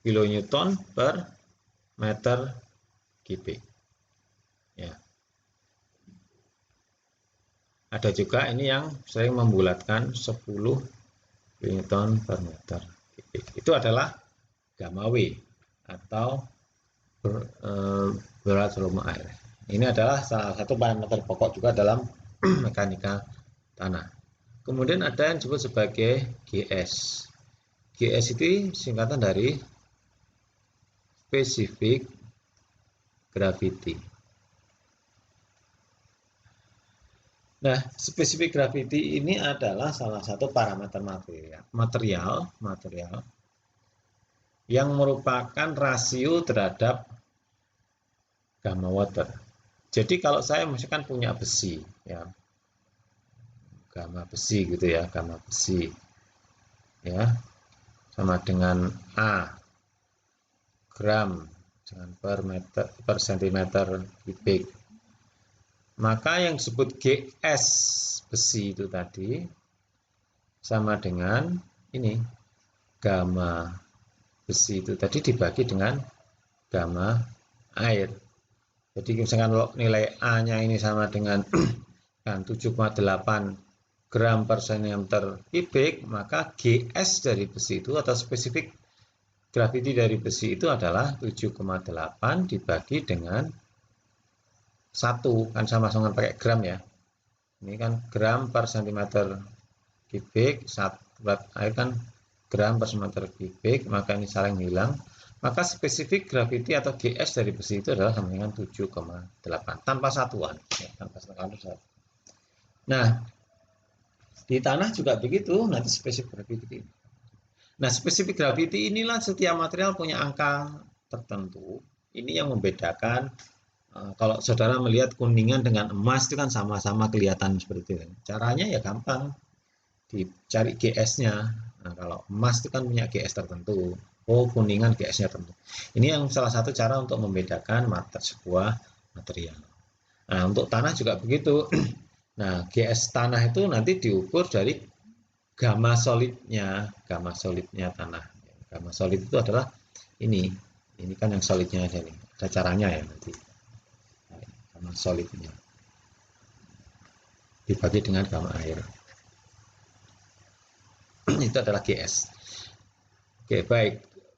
A: kilonewton per meter kubik. Ya. Ada juga ini yang sering membulatkan 10 kilonewton per meter kubik. Itu adalah gamma W atau berat volume air. Ini adalah salah satu parameter pokok juga dalam mekanika tanah. Kemudian ada yang disebut sebagai GS. GS itu singkatan dari specific gravity. Nah, specific gravity ini adalah salah satu parameter material yang merupakan rasio terhadap gamma water. Jadi kalau saya misalkan punya besi, ya, gamma besi gitu ya, gamma besi, ya, sama dengan A gram dengan per sentimeter kubik. Maka yang disebut GS besi itu tadi sama dengan ini gamma besi itu tadi dibagi dengan gamma air. Jadi misalkan kalau nilai A-nya ini sama dengan 7,8 gram per sentimeter kubik, maka GS dari besi itu atau spesifik gravity dari besi itu adalah 7,8 dibagi dengan 1, kan sama-sama pakai gram ya. Ini kan gram per sentimeter kubik, berat air kan gram per sentimeter kubik, maka ini saling hilang. Maka spesifik gravity atau GS dari besi itu adalah sama dengan 7,8 tanpa satuan. Ya, tanpa satuan. Nah, di tanah juga begitu, nanti spesifik gravity. Nah, spesifik gravity inilah setiap material punya angka tertentu. Ini yang membedakan. Kalau saudara melihat kuningan dengan emas itu kan sama-sama kelihatan seperti itu. Caranya ya gampang, dicari GS-nya. Nah, kalau emas itu kan punya GS tertentu. Oh, kuningan GS-nya tertentu. Ini yang salah satu cara untuk membedakan sebuah material. Nah, untuk tanah juga begitu. Nah, GS tanah itu nanti diukur dari gamma solidnya tanah. Gamma solid itu adalah ini. Ini kan yang solidnya aja nih. Ada caranya ya nanti. Gamma solidnya dibagi dengan gamma air. Itu adalah GS. Oke, baik.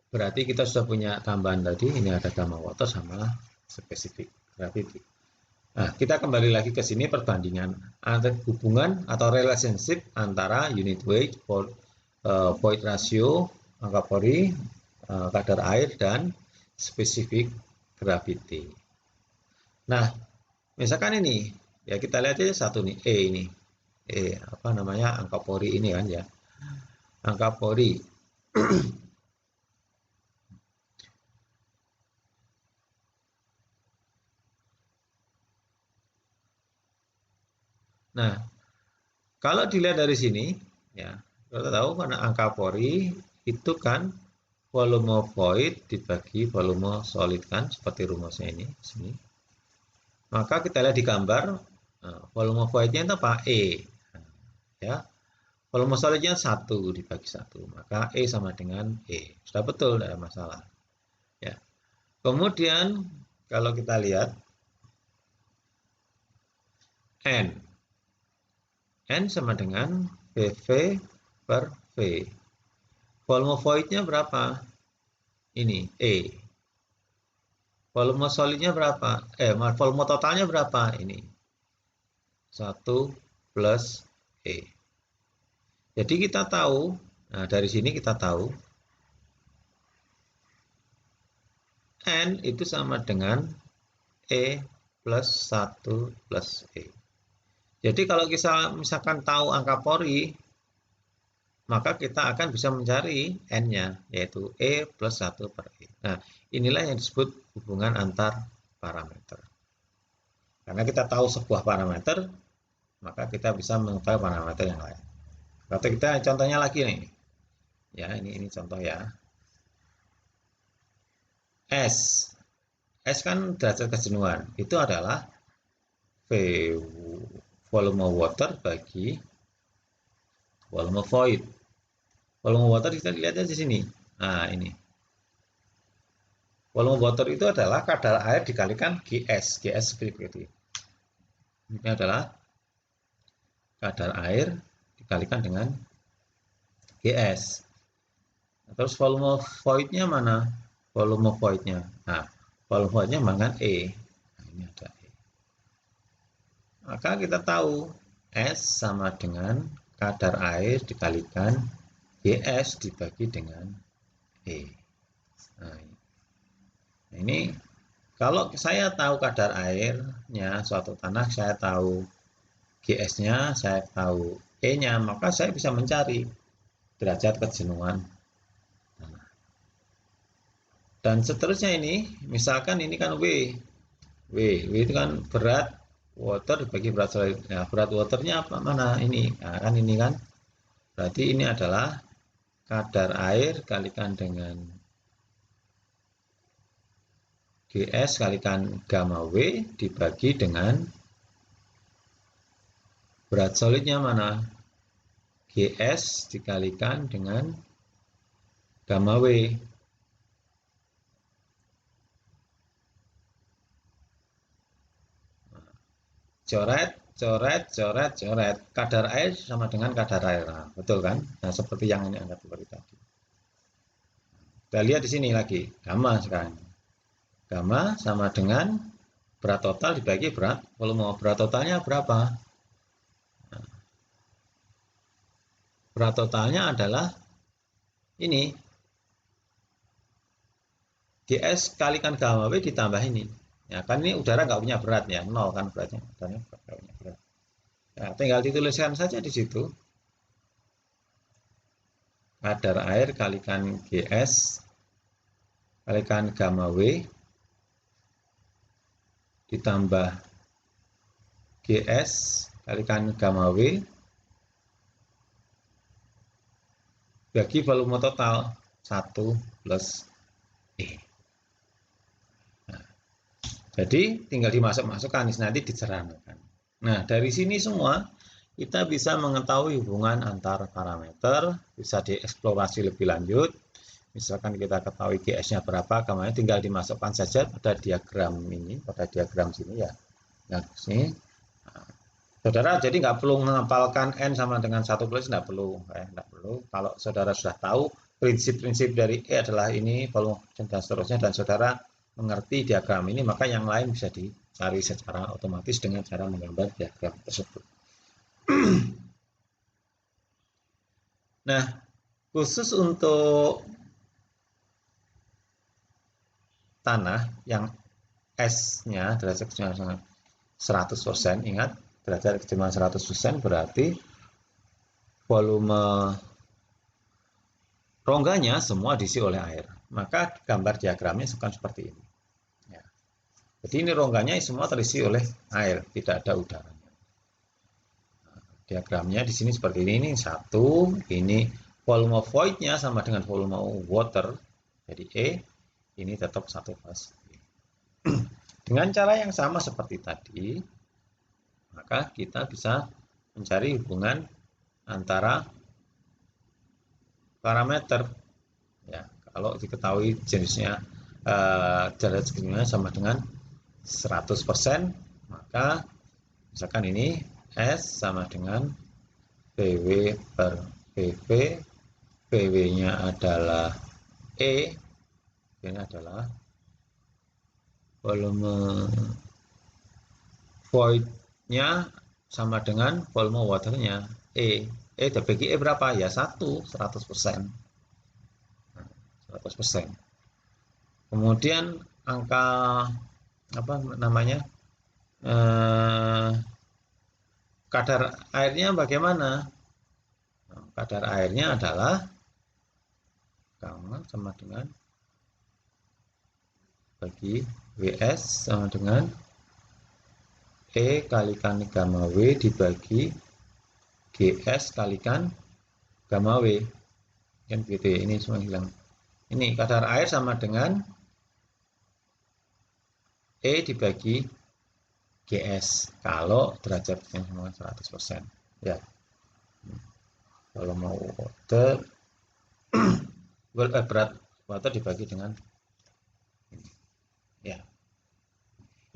A: Berarti kita sudah punya tambahan tadi. Ini ada gamma water sama spesifik gravity. Nah, kita kembali lagi ke sini perbandingan antara hubungan atau relationship antara unit weight, void ratio, angka pori, kadar air, dan spesifik gravity. Nah, misalkan ini, ya kita lihat aja satu nih, E ini. Apa namanya, angka pori ini kan ya. Angka pori. Nah, kalau dilihat dari sini, ya, kita tahu karena angka pori itu kan volume void dibagi volume solid kan, seperti rumusnya ini, sini. Maka kita lihat di gambar, volume voidnya itu apa? E. Ya, volume solidnya 1 dibagi 1, maka E sama dengan E. Sudah betul, tidak ada masalah. Ya. Kemudian kalau kita lihat N. N sama dengan PV per V. Volume voidnya berapa? Ini, E. Volume solidnya berapa? Volume totalnya berapa? Ini. 1 plus E. Jadi kita tahu, nah dari sini kita tahu N itu sama dengan E plus 1 plus E. Jadi kalau kita misalkan tahu angka pori, maka kita akan bisa mencari N-nya, yaitu E plus 1 per E. Nah, inilah yang disebut hubungan antar parameter. Karena kita tahu sebuah parameter, maka kita bisa mengetahui parameter yang lain. Atau kita contohnya lagi nih. Ya, ini contoh ya. S. S kan derajat kejenuhan. Itu adalah V volume water bagi volume void. Volume water kita lihat aja di sini. Nah, ini. Volume water itu adalah kadar air dikalikan GS. GS seperti itu. Ini adalah kadar air dikalikan dengan GS. Terus volume voidnya mana? Volume voidnya. Nah, volume voidnya dengan E. Nah, ini ada E. Maka kita tahu S sama dengan kadar air dikalikan GS dibagi dengan E. Nah, ini kalau saya tahu kadar airnya suatu tanah, saya tahu GS-nya, saya tahu E-nya, maka saya bisa mencari derajat kejenuhan tanah. Dan seterusnya ini, misalkan ini kan W itu kan berat water dibagi berat solid. Nah, berat waternya apa mana ini? Nah, kan ini kan, berarti ini adalah kadar air kalikan dengan GS kalikan gamma W dibagi dengan berat solidnya mana? GS dikalikan dengan gamma W. Coret, coret, coret, coret. Kadar air sama dengan kadar air. Nah, betul kan? Nah, seperti yang ini angkat seperti tadi. Kita lihat di sini lagi. Gamma sekarang. Gamma sama dengan berat total dibagi berat volume. Berat totalnya berapa? Nah, berat totalnya adalah ini. GS kalikan gamma W ditambah ini. Ya, kan ini udara nggak punya berat ya. Nol kan beratnya. Udaranya nggak punya berat. Nah, tinggal dituliskan saja di situ. Kadar air kalikan GS kalikan gamma W ditambah GS kalikan gamma W bagi volume total 1 plus E. Nah, jadi tinggal dimasuk-masukkan nanti diceramakan. Nah, dari sini semua kita bisa mengetahui hubungan antar parameter, bisa dieksplorasi lebih lanjut. Misalkan kita ketahui GS-nya berapa, gamanya tinggal dimasukkan saja pada diagram ini, pada diagram sini ya. Nah, sini. Nah, saudara jadi nggak perlu menghafalkan N sama dengan 1 plus, nggak perlu. Nggak perlu. Kalau saudara sudah tahu prinsip-prinsip dari E adalah ini, volume dan seterusnya, dan saudara mengerti diagram ini, maka yang lain bisa dicari secara otomatis dengan cara menggambar diagram tersebut. Nah, khusus untuk tanah yang S-nya derajat kejenuhan 100%, ingat derajat kejenuhan 100% berarti volume rongganya semua diisi oleh air. Maka gambar diagramnya akan seperti ini. Ya. Jadi ini rongganya semua terisi oleh air, tidak ada udara. Diagramnya di sini seperti ini satu, ini volume void-nya sama dengan volume water, jadi E, ini tetap satu plus E. Dengan cara yang sama seperti tadi, maka kita bisa mencari hubungan antara parameter. Ya, kalau diketahui jenisnya derajat kejenuhannya sama dengan 100%, maka misalkan ini S sama dengan PW per PV, PW-nya adalah E, ini adalah volume void-nya sama dengan volume water-nya E. E dibagi E berapa? Ya 100%. 100%. Kemudian angka apa namanya? Kadar airnya bagaimana? Nah, kadar airnya adalah gamma sama dengan bagi WS sama dengan E kalikan gamma W dibagi GS kalikan gamma W. Kan begitu ya, ini semua hilang. Ini kadar air sama dengan E dibagi GS kalau derajatnya sama 100%. Ya. Kalau mau water berat water dibagi dengan ini. Ya.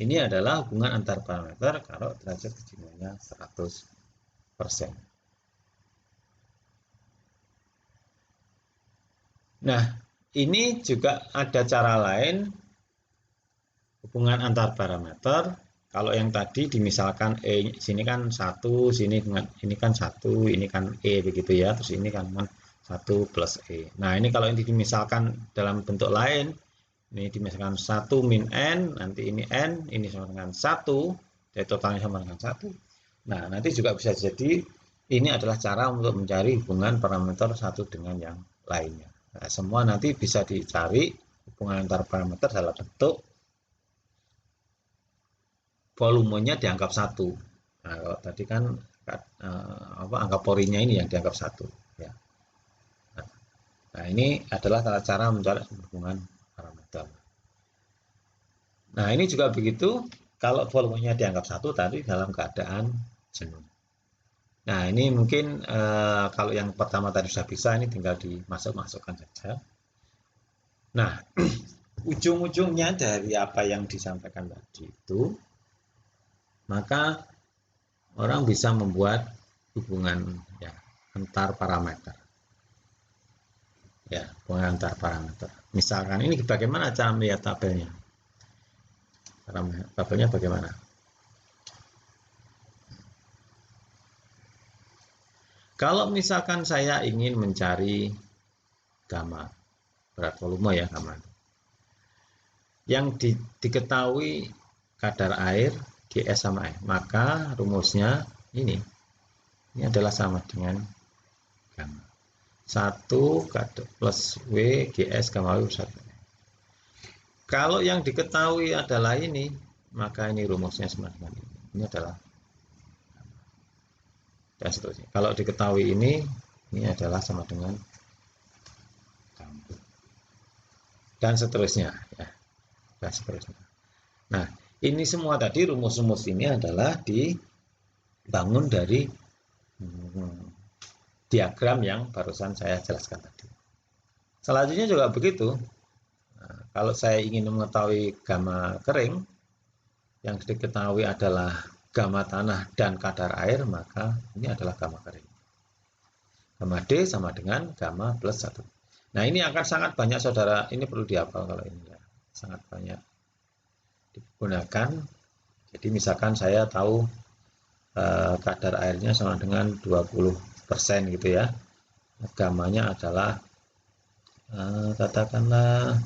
A: Ini adalah hubungan antar parameter kalau derajat kejenuhannya 100%. Nah, ini juga ada cara lain hubungan antar parameter. Kalau yang tadi dimisalkan E sini kan 1, sini dengan ini kan 1, ini kan E begitu ya. Terus ini kan 1 plus E. Nah, ini kalau ini dimisalkan dalam bentuk lain, ini dimisalkan 1 min N, nanti ini N, ini sama dengan 1, jadi totalnya sama dengan 1. Nah, nanti juga bisa jadi ini adalah cara untuk mencari hubungan parameter satu dengan yang lainnya. Nah, semua nanti bisa dicari hubungan antar parameter dalam bentuk volumenya dianggap satu. Nah, kalau tadi kan angka porinya ini yang dianggap satu. Ya. Nah, ini adalah cara mencari hubungan parameter. Nah, ini juga begitu. Kalau volumenya dianggap satu tadi dalam keadaan jenuh. Nah, ini mungkin kalau yang pertama tadi sudah bisa, ini tinggal dimasukkan saja. Nah, ujung-ujungnya dari apa yang disampaikan tadi itu, maka orang bisa membuat hubungan ya antar parameter. Ya, hubungan antar parameter. Misalkan ini bagaimana cara melihat tabelnya? Tabelnya bagaimana? Kalau misalkan saya ingin mencari gamma, berat volume ya gamma. Yang diketahui kadar air GS sama E, maka rumusnya ini adalah sama dengan gamma 1 plus W GS gamma W 1. Kalau yang diketahui adalah ini, maka ini rumusnya sama dengan ini. Ini adalah dan seterusnya. Kalau diketahui ini adalah sama dengan dan seterusnya ya. Dan seterusnya. Nah, ini semua tadi rumus-rumus ini adalah dibangun dari diagram yang barusan saya jelaskan tadi. Selanjutnya juga begitu. Nah, kalau saya ingin mengetahui gamma kering, yang diketahui adalah gamma tanah dan kadar air, maka ini adalah gamma kering. Gamma D sama dengan gamma plus 1. Nah, ini akan sangat banyak saudara, ini perlu dihafal kalau ini ya. Sangat banyak digunakan. Jadi misalkan saya tahu kadar airnya sama dengan 20% gitu ya. Gammanya adalah katakanlah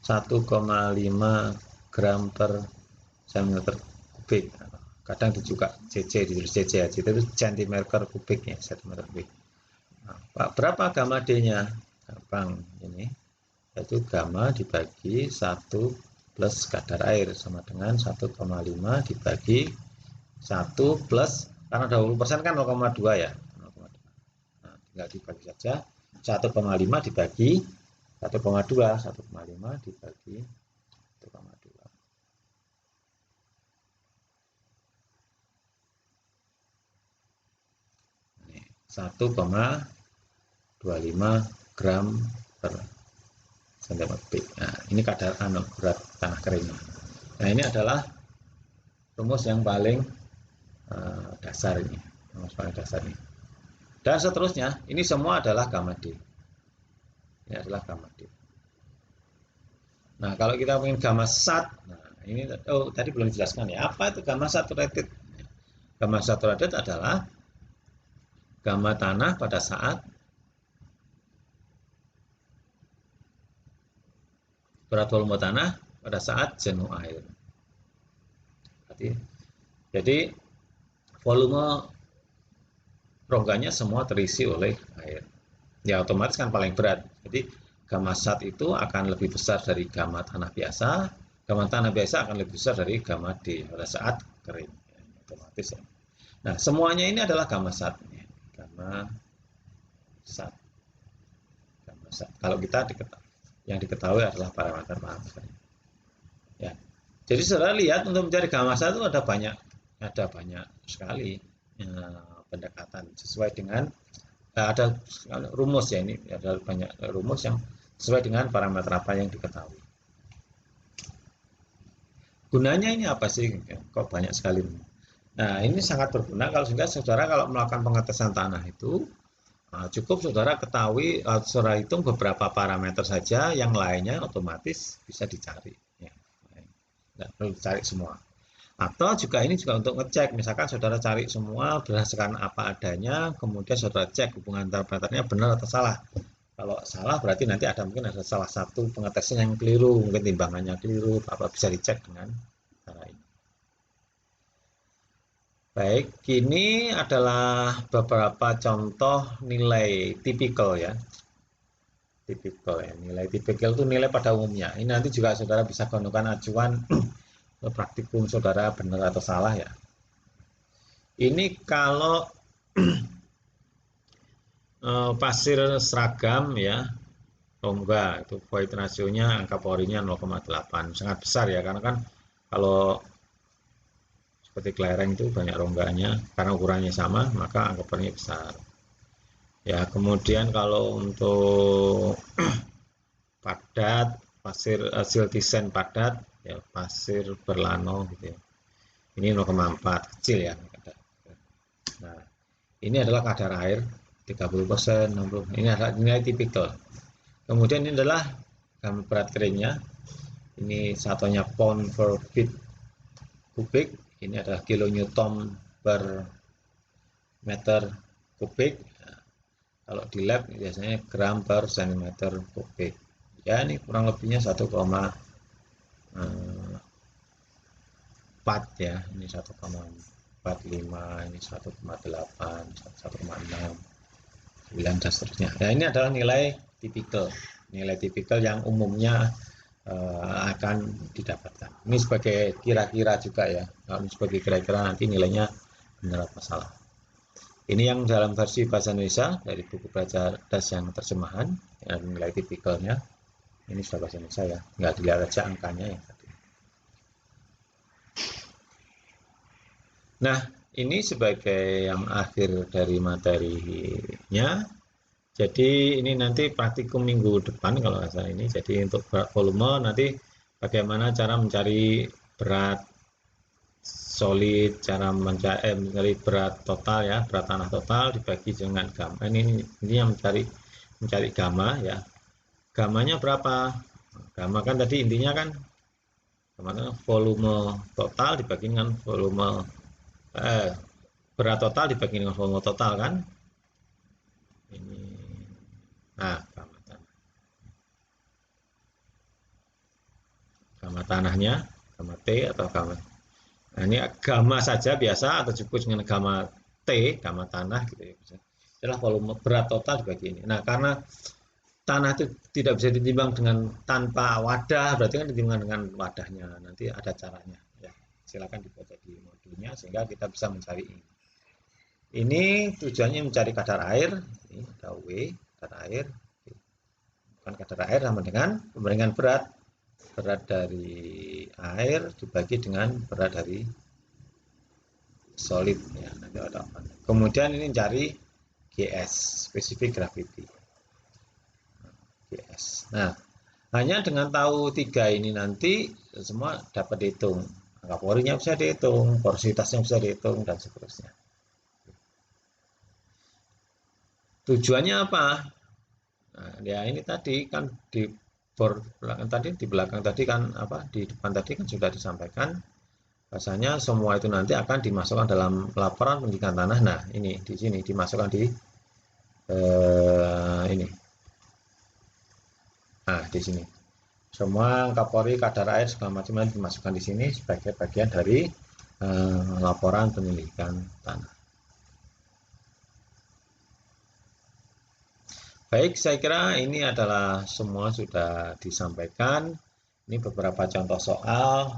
A: 1,5 gram per cm kubik. Kadang juga cc, ditulis cc aja, itu centimeter kubik ya, centimeter kubik. Nah, berapa gamma D-nya? Gampang ini, yaitu gamma dibagi 1 plus kadar air sama dengan 1,5 dibagi 1 plus, karena 20% kan 0,2 ya. 0,2. Nah, tinggal dibagi saja. 1,5 dibagi 1,2, 1,5 dibagi 1,2. 1,25 gram per cm kubik. Nah, ini kadar berat tanah kering. Nah, ini adalah rumus yang paling dasar ini. Rumus paling dasar ini. Dan seterusnya, ini semua adalah gamma D. Ini adalah gamma D. Nah, kalau kita ingin gamma sat, nah ini tadi belum dijelaskan ya. Apa itu gamma saturated? Gamma saturated adalah gamma tanah pada saat berat volume tanah pada saat jenuh air. Jadi volume rongganya semua terisi oleh air. Ya otomatis kan paling berat. Jadi gamma sat itu akan lebih besar dari gamma tanah biasa. Gamma tanah biasa akan lebih besar dari gamma D pada saat kering. Ya, otomatis ya. Nah, semuanya ini adalah gamma sat. Gamma sat. Gamma sat. Kalau kita yang diketahui adalah parameter. Ya. Jadi saudara lihat untuk mencari gamma sat itu ada banyak sekali pendekatan sesuai dengan ada rumus ya, ini ada banyak rumus yang sesuai dengan parameter apa yang diketahui. Gunanya ini apa sih? Kok banyak sekali. Nah, ini sangat berguna sehingga saudara kalau melakukan pengetesan tanah itu cukup saudara ketahui, saudara hitung beberapa parameter saja, yang lainnya otomatis bisa dicari. Ya. Nggak perlu dicari semua. Atau juga ini juga untuk ngecek, misalkan saudara cari semua berdasarkan apa adanya, kemudian saudara cek hubungan antar parameternya benar atau salah. Kalau salah berarti nanti mungkin ada salah satu pengetesan yang keliru, mungkin timbangannya keliru, apa bisa dicek dengan cara ini. Baik, ini adalah beberapa contoh nilai tipikal ya. Tipikal ya, nilai tipikal itu nilai pada umumnya. Ini nanti juga saudara bisa gunakan acuan praktikum saudara benar atau salah ya. Ini kalau pasir seragam ya, rongga itu void rasionya angka porinya 0,8, sangat besar ya, karena kan kalau seperti kelereng itu banyak rongganya, karena ukurannya sama maka angka porinya besar ya. Kemudian kalau untuk padat, pasir siltisen padat ya, pasir berlano gitu ya, ini 0,4, kecil ya. Nah, ini adalah kadar air 30%, 60%. Ini adalah nilai tipikal. Kemudian ini adalah berat keringnya. Ini satunya pound per feet kubik. Ini adalah kilonewton per meter kubik. Nah, kalau di lab biasanya gram per centimeter kubik. Ya, ini kurang lebihnya 1,4 ya. Ini 1,45, ini 1,8, 1,6, 9 dan seterusnya. Nah, ini adalah nilai tipikal yang umumnya akan didapatkan. Ini sebagai kira-kira juga ya. Ini sebagai kira-kira nanti nilainya benar apa salah. Ini yang dalam versi bahasa Indonesia dari buku belajar das yang terjemahan, ya, nilai tipikalnya. Ini sudah bahasa Indonesia ya. Nggak dilihat aja angkanya ya. Nah, ini sebagai yang akhir dari materinya. Jadi ini nanti praktikum minggu depan kalau nggak salah ini. Jadi untuk berat volume nanti bagaimana cara mencari berat solid, cara mencari berat total ya, berat tanah total dibagi dengan gamma. Ini yang mencari gamma ya. Gammanya berapa? Gamma kan tadi intinya kan volume total dibagi dengan volume berat total dibagi dengan volume total kan. Ini nah gamma tanahnya, gamma T atau gamma. Nah, ini gamma saja biasa atau cukup dengan gamma T, gamma tanah gitu ya. Adalah volume berat total dibagi ini. Nah, karena tanah itu tidak bisa ditimbang dengan tanpa wadah, berarti kan ditimbang dengan wadahnya. Nanti ada caranya ya. Silakan dibaca di modulnya sehingga kita bisa mencari ini. Ini tujuannya mencari kadar air, ini ada W, kadar air. Bukan kadar air sama dengan pembandingan berat dari air dibagi dengan berat dari solid ya, nanti ada apa. Kemudian ini cari GS, specific gravity. GS. Nah, hanya dengan tahu tiga ini nanti semua dapat dihitung. Angka porinya bisa dihitung, porositasnya bisa dihitung dan seterusnya. Tujuannya apa? Nah, ya ini tadi kan di belakang tadi kan apa di depan tadi kan sudah disampaikan bahasanya semua itu nanti akan dimasukkan dalam laporan pendidikan tanah. Nah, ini di sini dimasukkan di ini. Nah, di sini. Semua kapori, kadar air segala macam dimasukkan di sini sebagai bagian dari laporan pendidikan tanah. Baik, saya kira ini adalah semua sudah disampaikan. Ini beberapa contoh soal.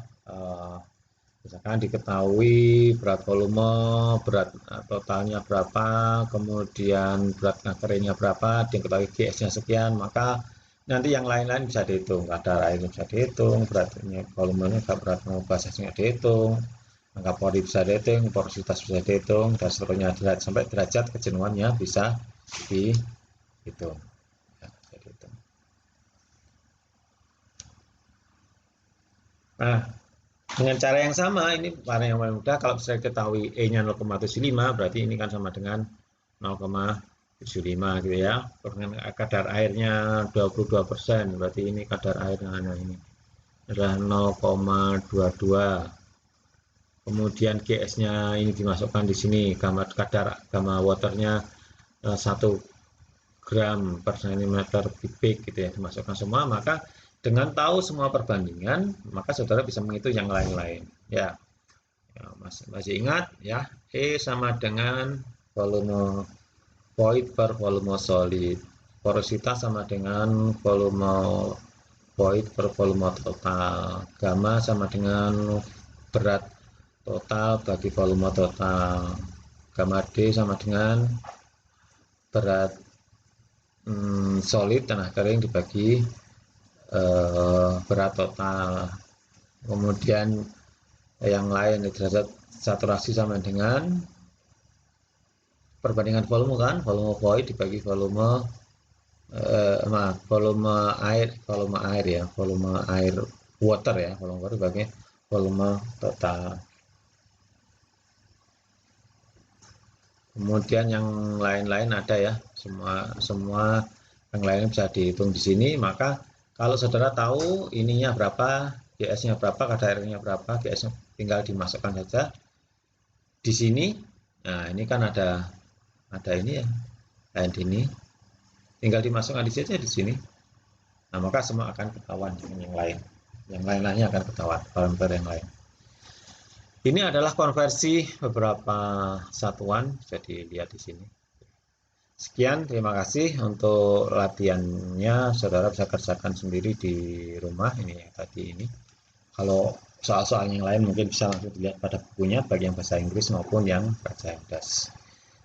A: Misalkan diketahui berat volume, berat totalnya berapa, kemudian berat ngakernya berapa, diketahui GS-nya sekian, maka nanti yang lain-lain bisa dihitung. Kadar airnya bisa dihitung, beratnya volumenya, berat basisnya dihitung, angka pori bisa dihitung, porositas bisa dihitung, dan seterusnya sampai derajat kejenuhannya bisa dihitung. Ya, bisa dihitung. Nah, dengan cara yang sama, ini cara yang paling mudah, kalau saya ketahui E-nya 0,75, berarti ini kan sama dengan 0,75 gitu ya. Dengan kadar airnya 22%, berarti ini kadar airnya ini adalah 0,22. Kemudian GS-nya ini dimasukkan di sini, kadar gamma waternya 1 gram per centimeter kubik gitu ya, dimasukkan semua, maka dengan tahu semua perbandingan, maka saudara bisa menghitung yang lain-lain. Ya, masih ingat ya, E sama dengan volume void per volume solid. Porositas sama dengan volume void per volume total. Gamma sama dengan berat total bagi volume total. Gamma D sama dengan berat solid tanah kering dibagi berat total. Kemudian yang lain derajat saturasi sama dengan perbandingan volume kan, volume void dibagi volume volume air ya, volume air water ya, volume water dibagi volume total. Kemudian yang lain-lain ada ya, semua yang lain bisa dihitung di sini. Maka kalau saudara tahu ininya berapa, GS-nya berapa, kadar airnya berapa, GS-nya tinggal dimasukkan saja di sini. Nah, ini kan ada ini ya, dan ini tinggal dimasukkan di sini di sini. Nah, maka semua akan ketahuan dengan yang lain. Yang lain-lainnya akan ketahuan, parameter yang lain. Ini adalah konversi beberapa satuan, bisa dilihat di sini. Sekian, terima kasih untuk latihannya. Saudara bisa kerjakan sendiri di rumah ini ya, tadi ini. Kalau soal-soal yang lain mungkin bisa langsung dilihat pada bukunya, baik yang bahasa Inggris maupun yang bahasa Inggris.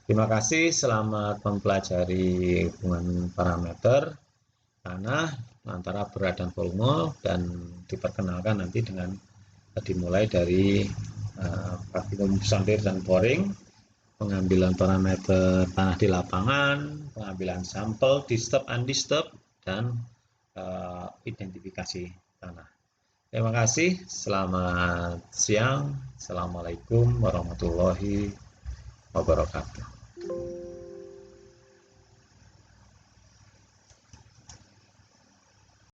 A: Terima kasih, selamat mempelajari hubungan parameter tanah antara berat dan volume, dan diperkenalkan nanti dengan dimulai dari praktikum sondir dan boring, pengambilan parameter tanah di lapangan, pengambilan sampel disturb undisturbed, dan identifikasi tanah. Terima kasih, selamat siang, assalamualaikum warahmatullahi wabarakatuh.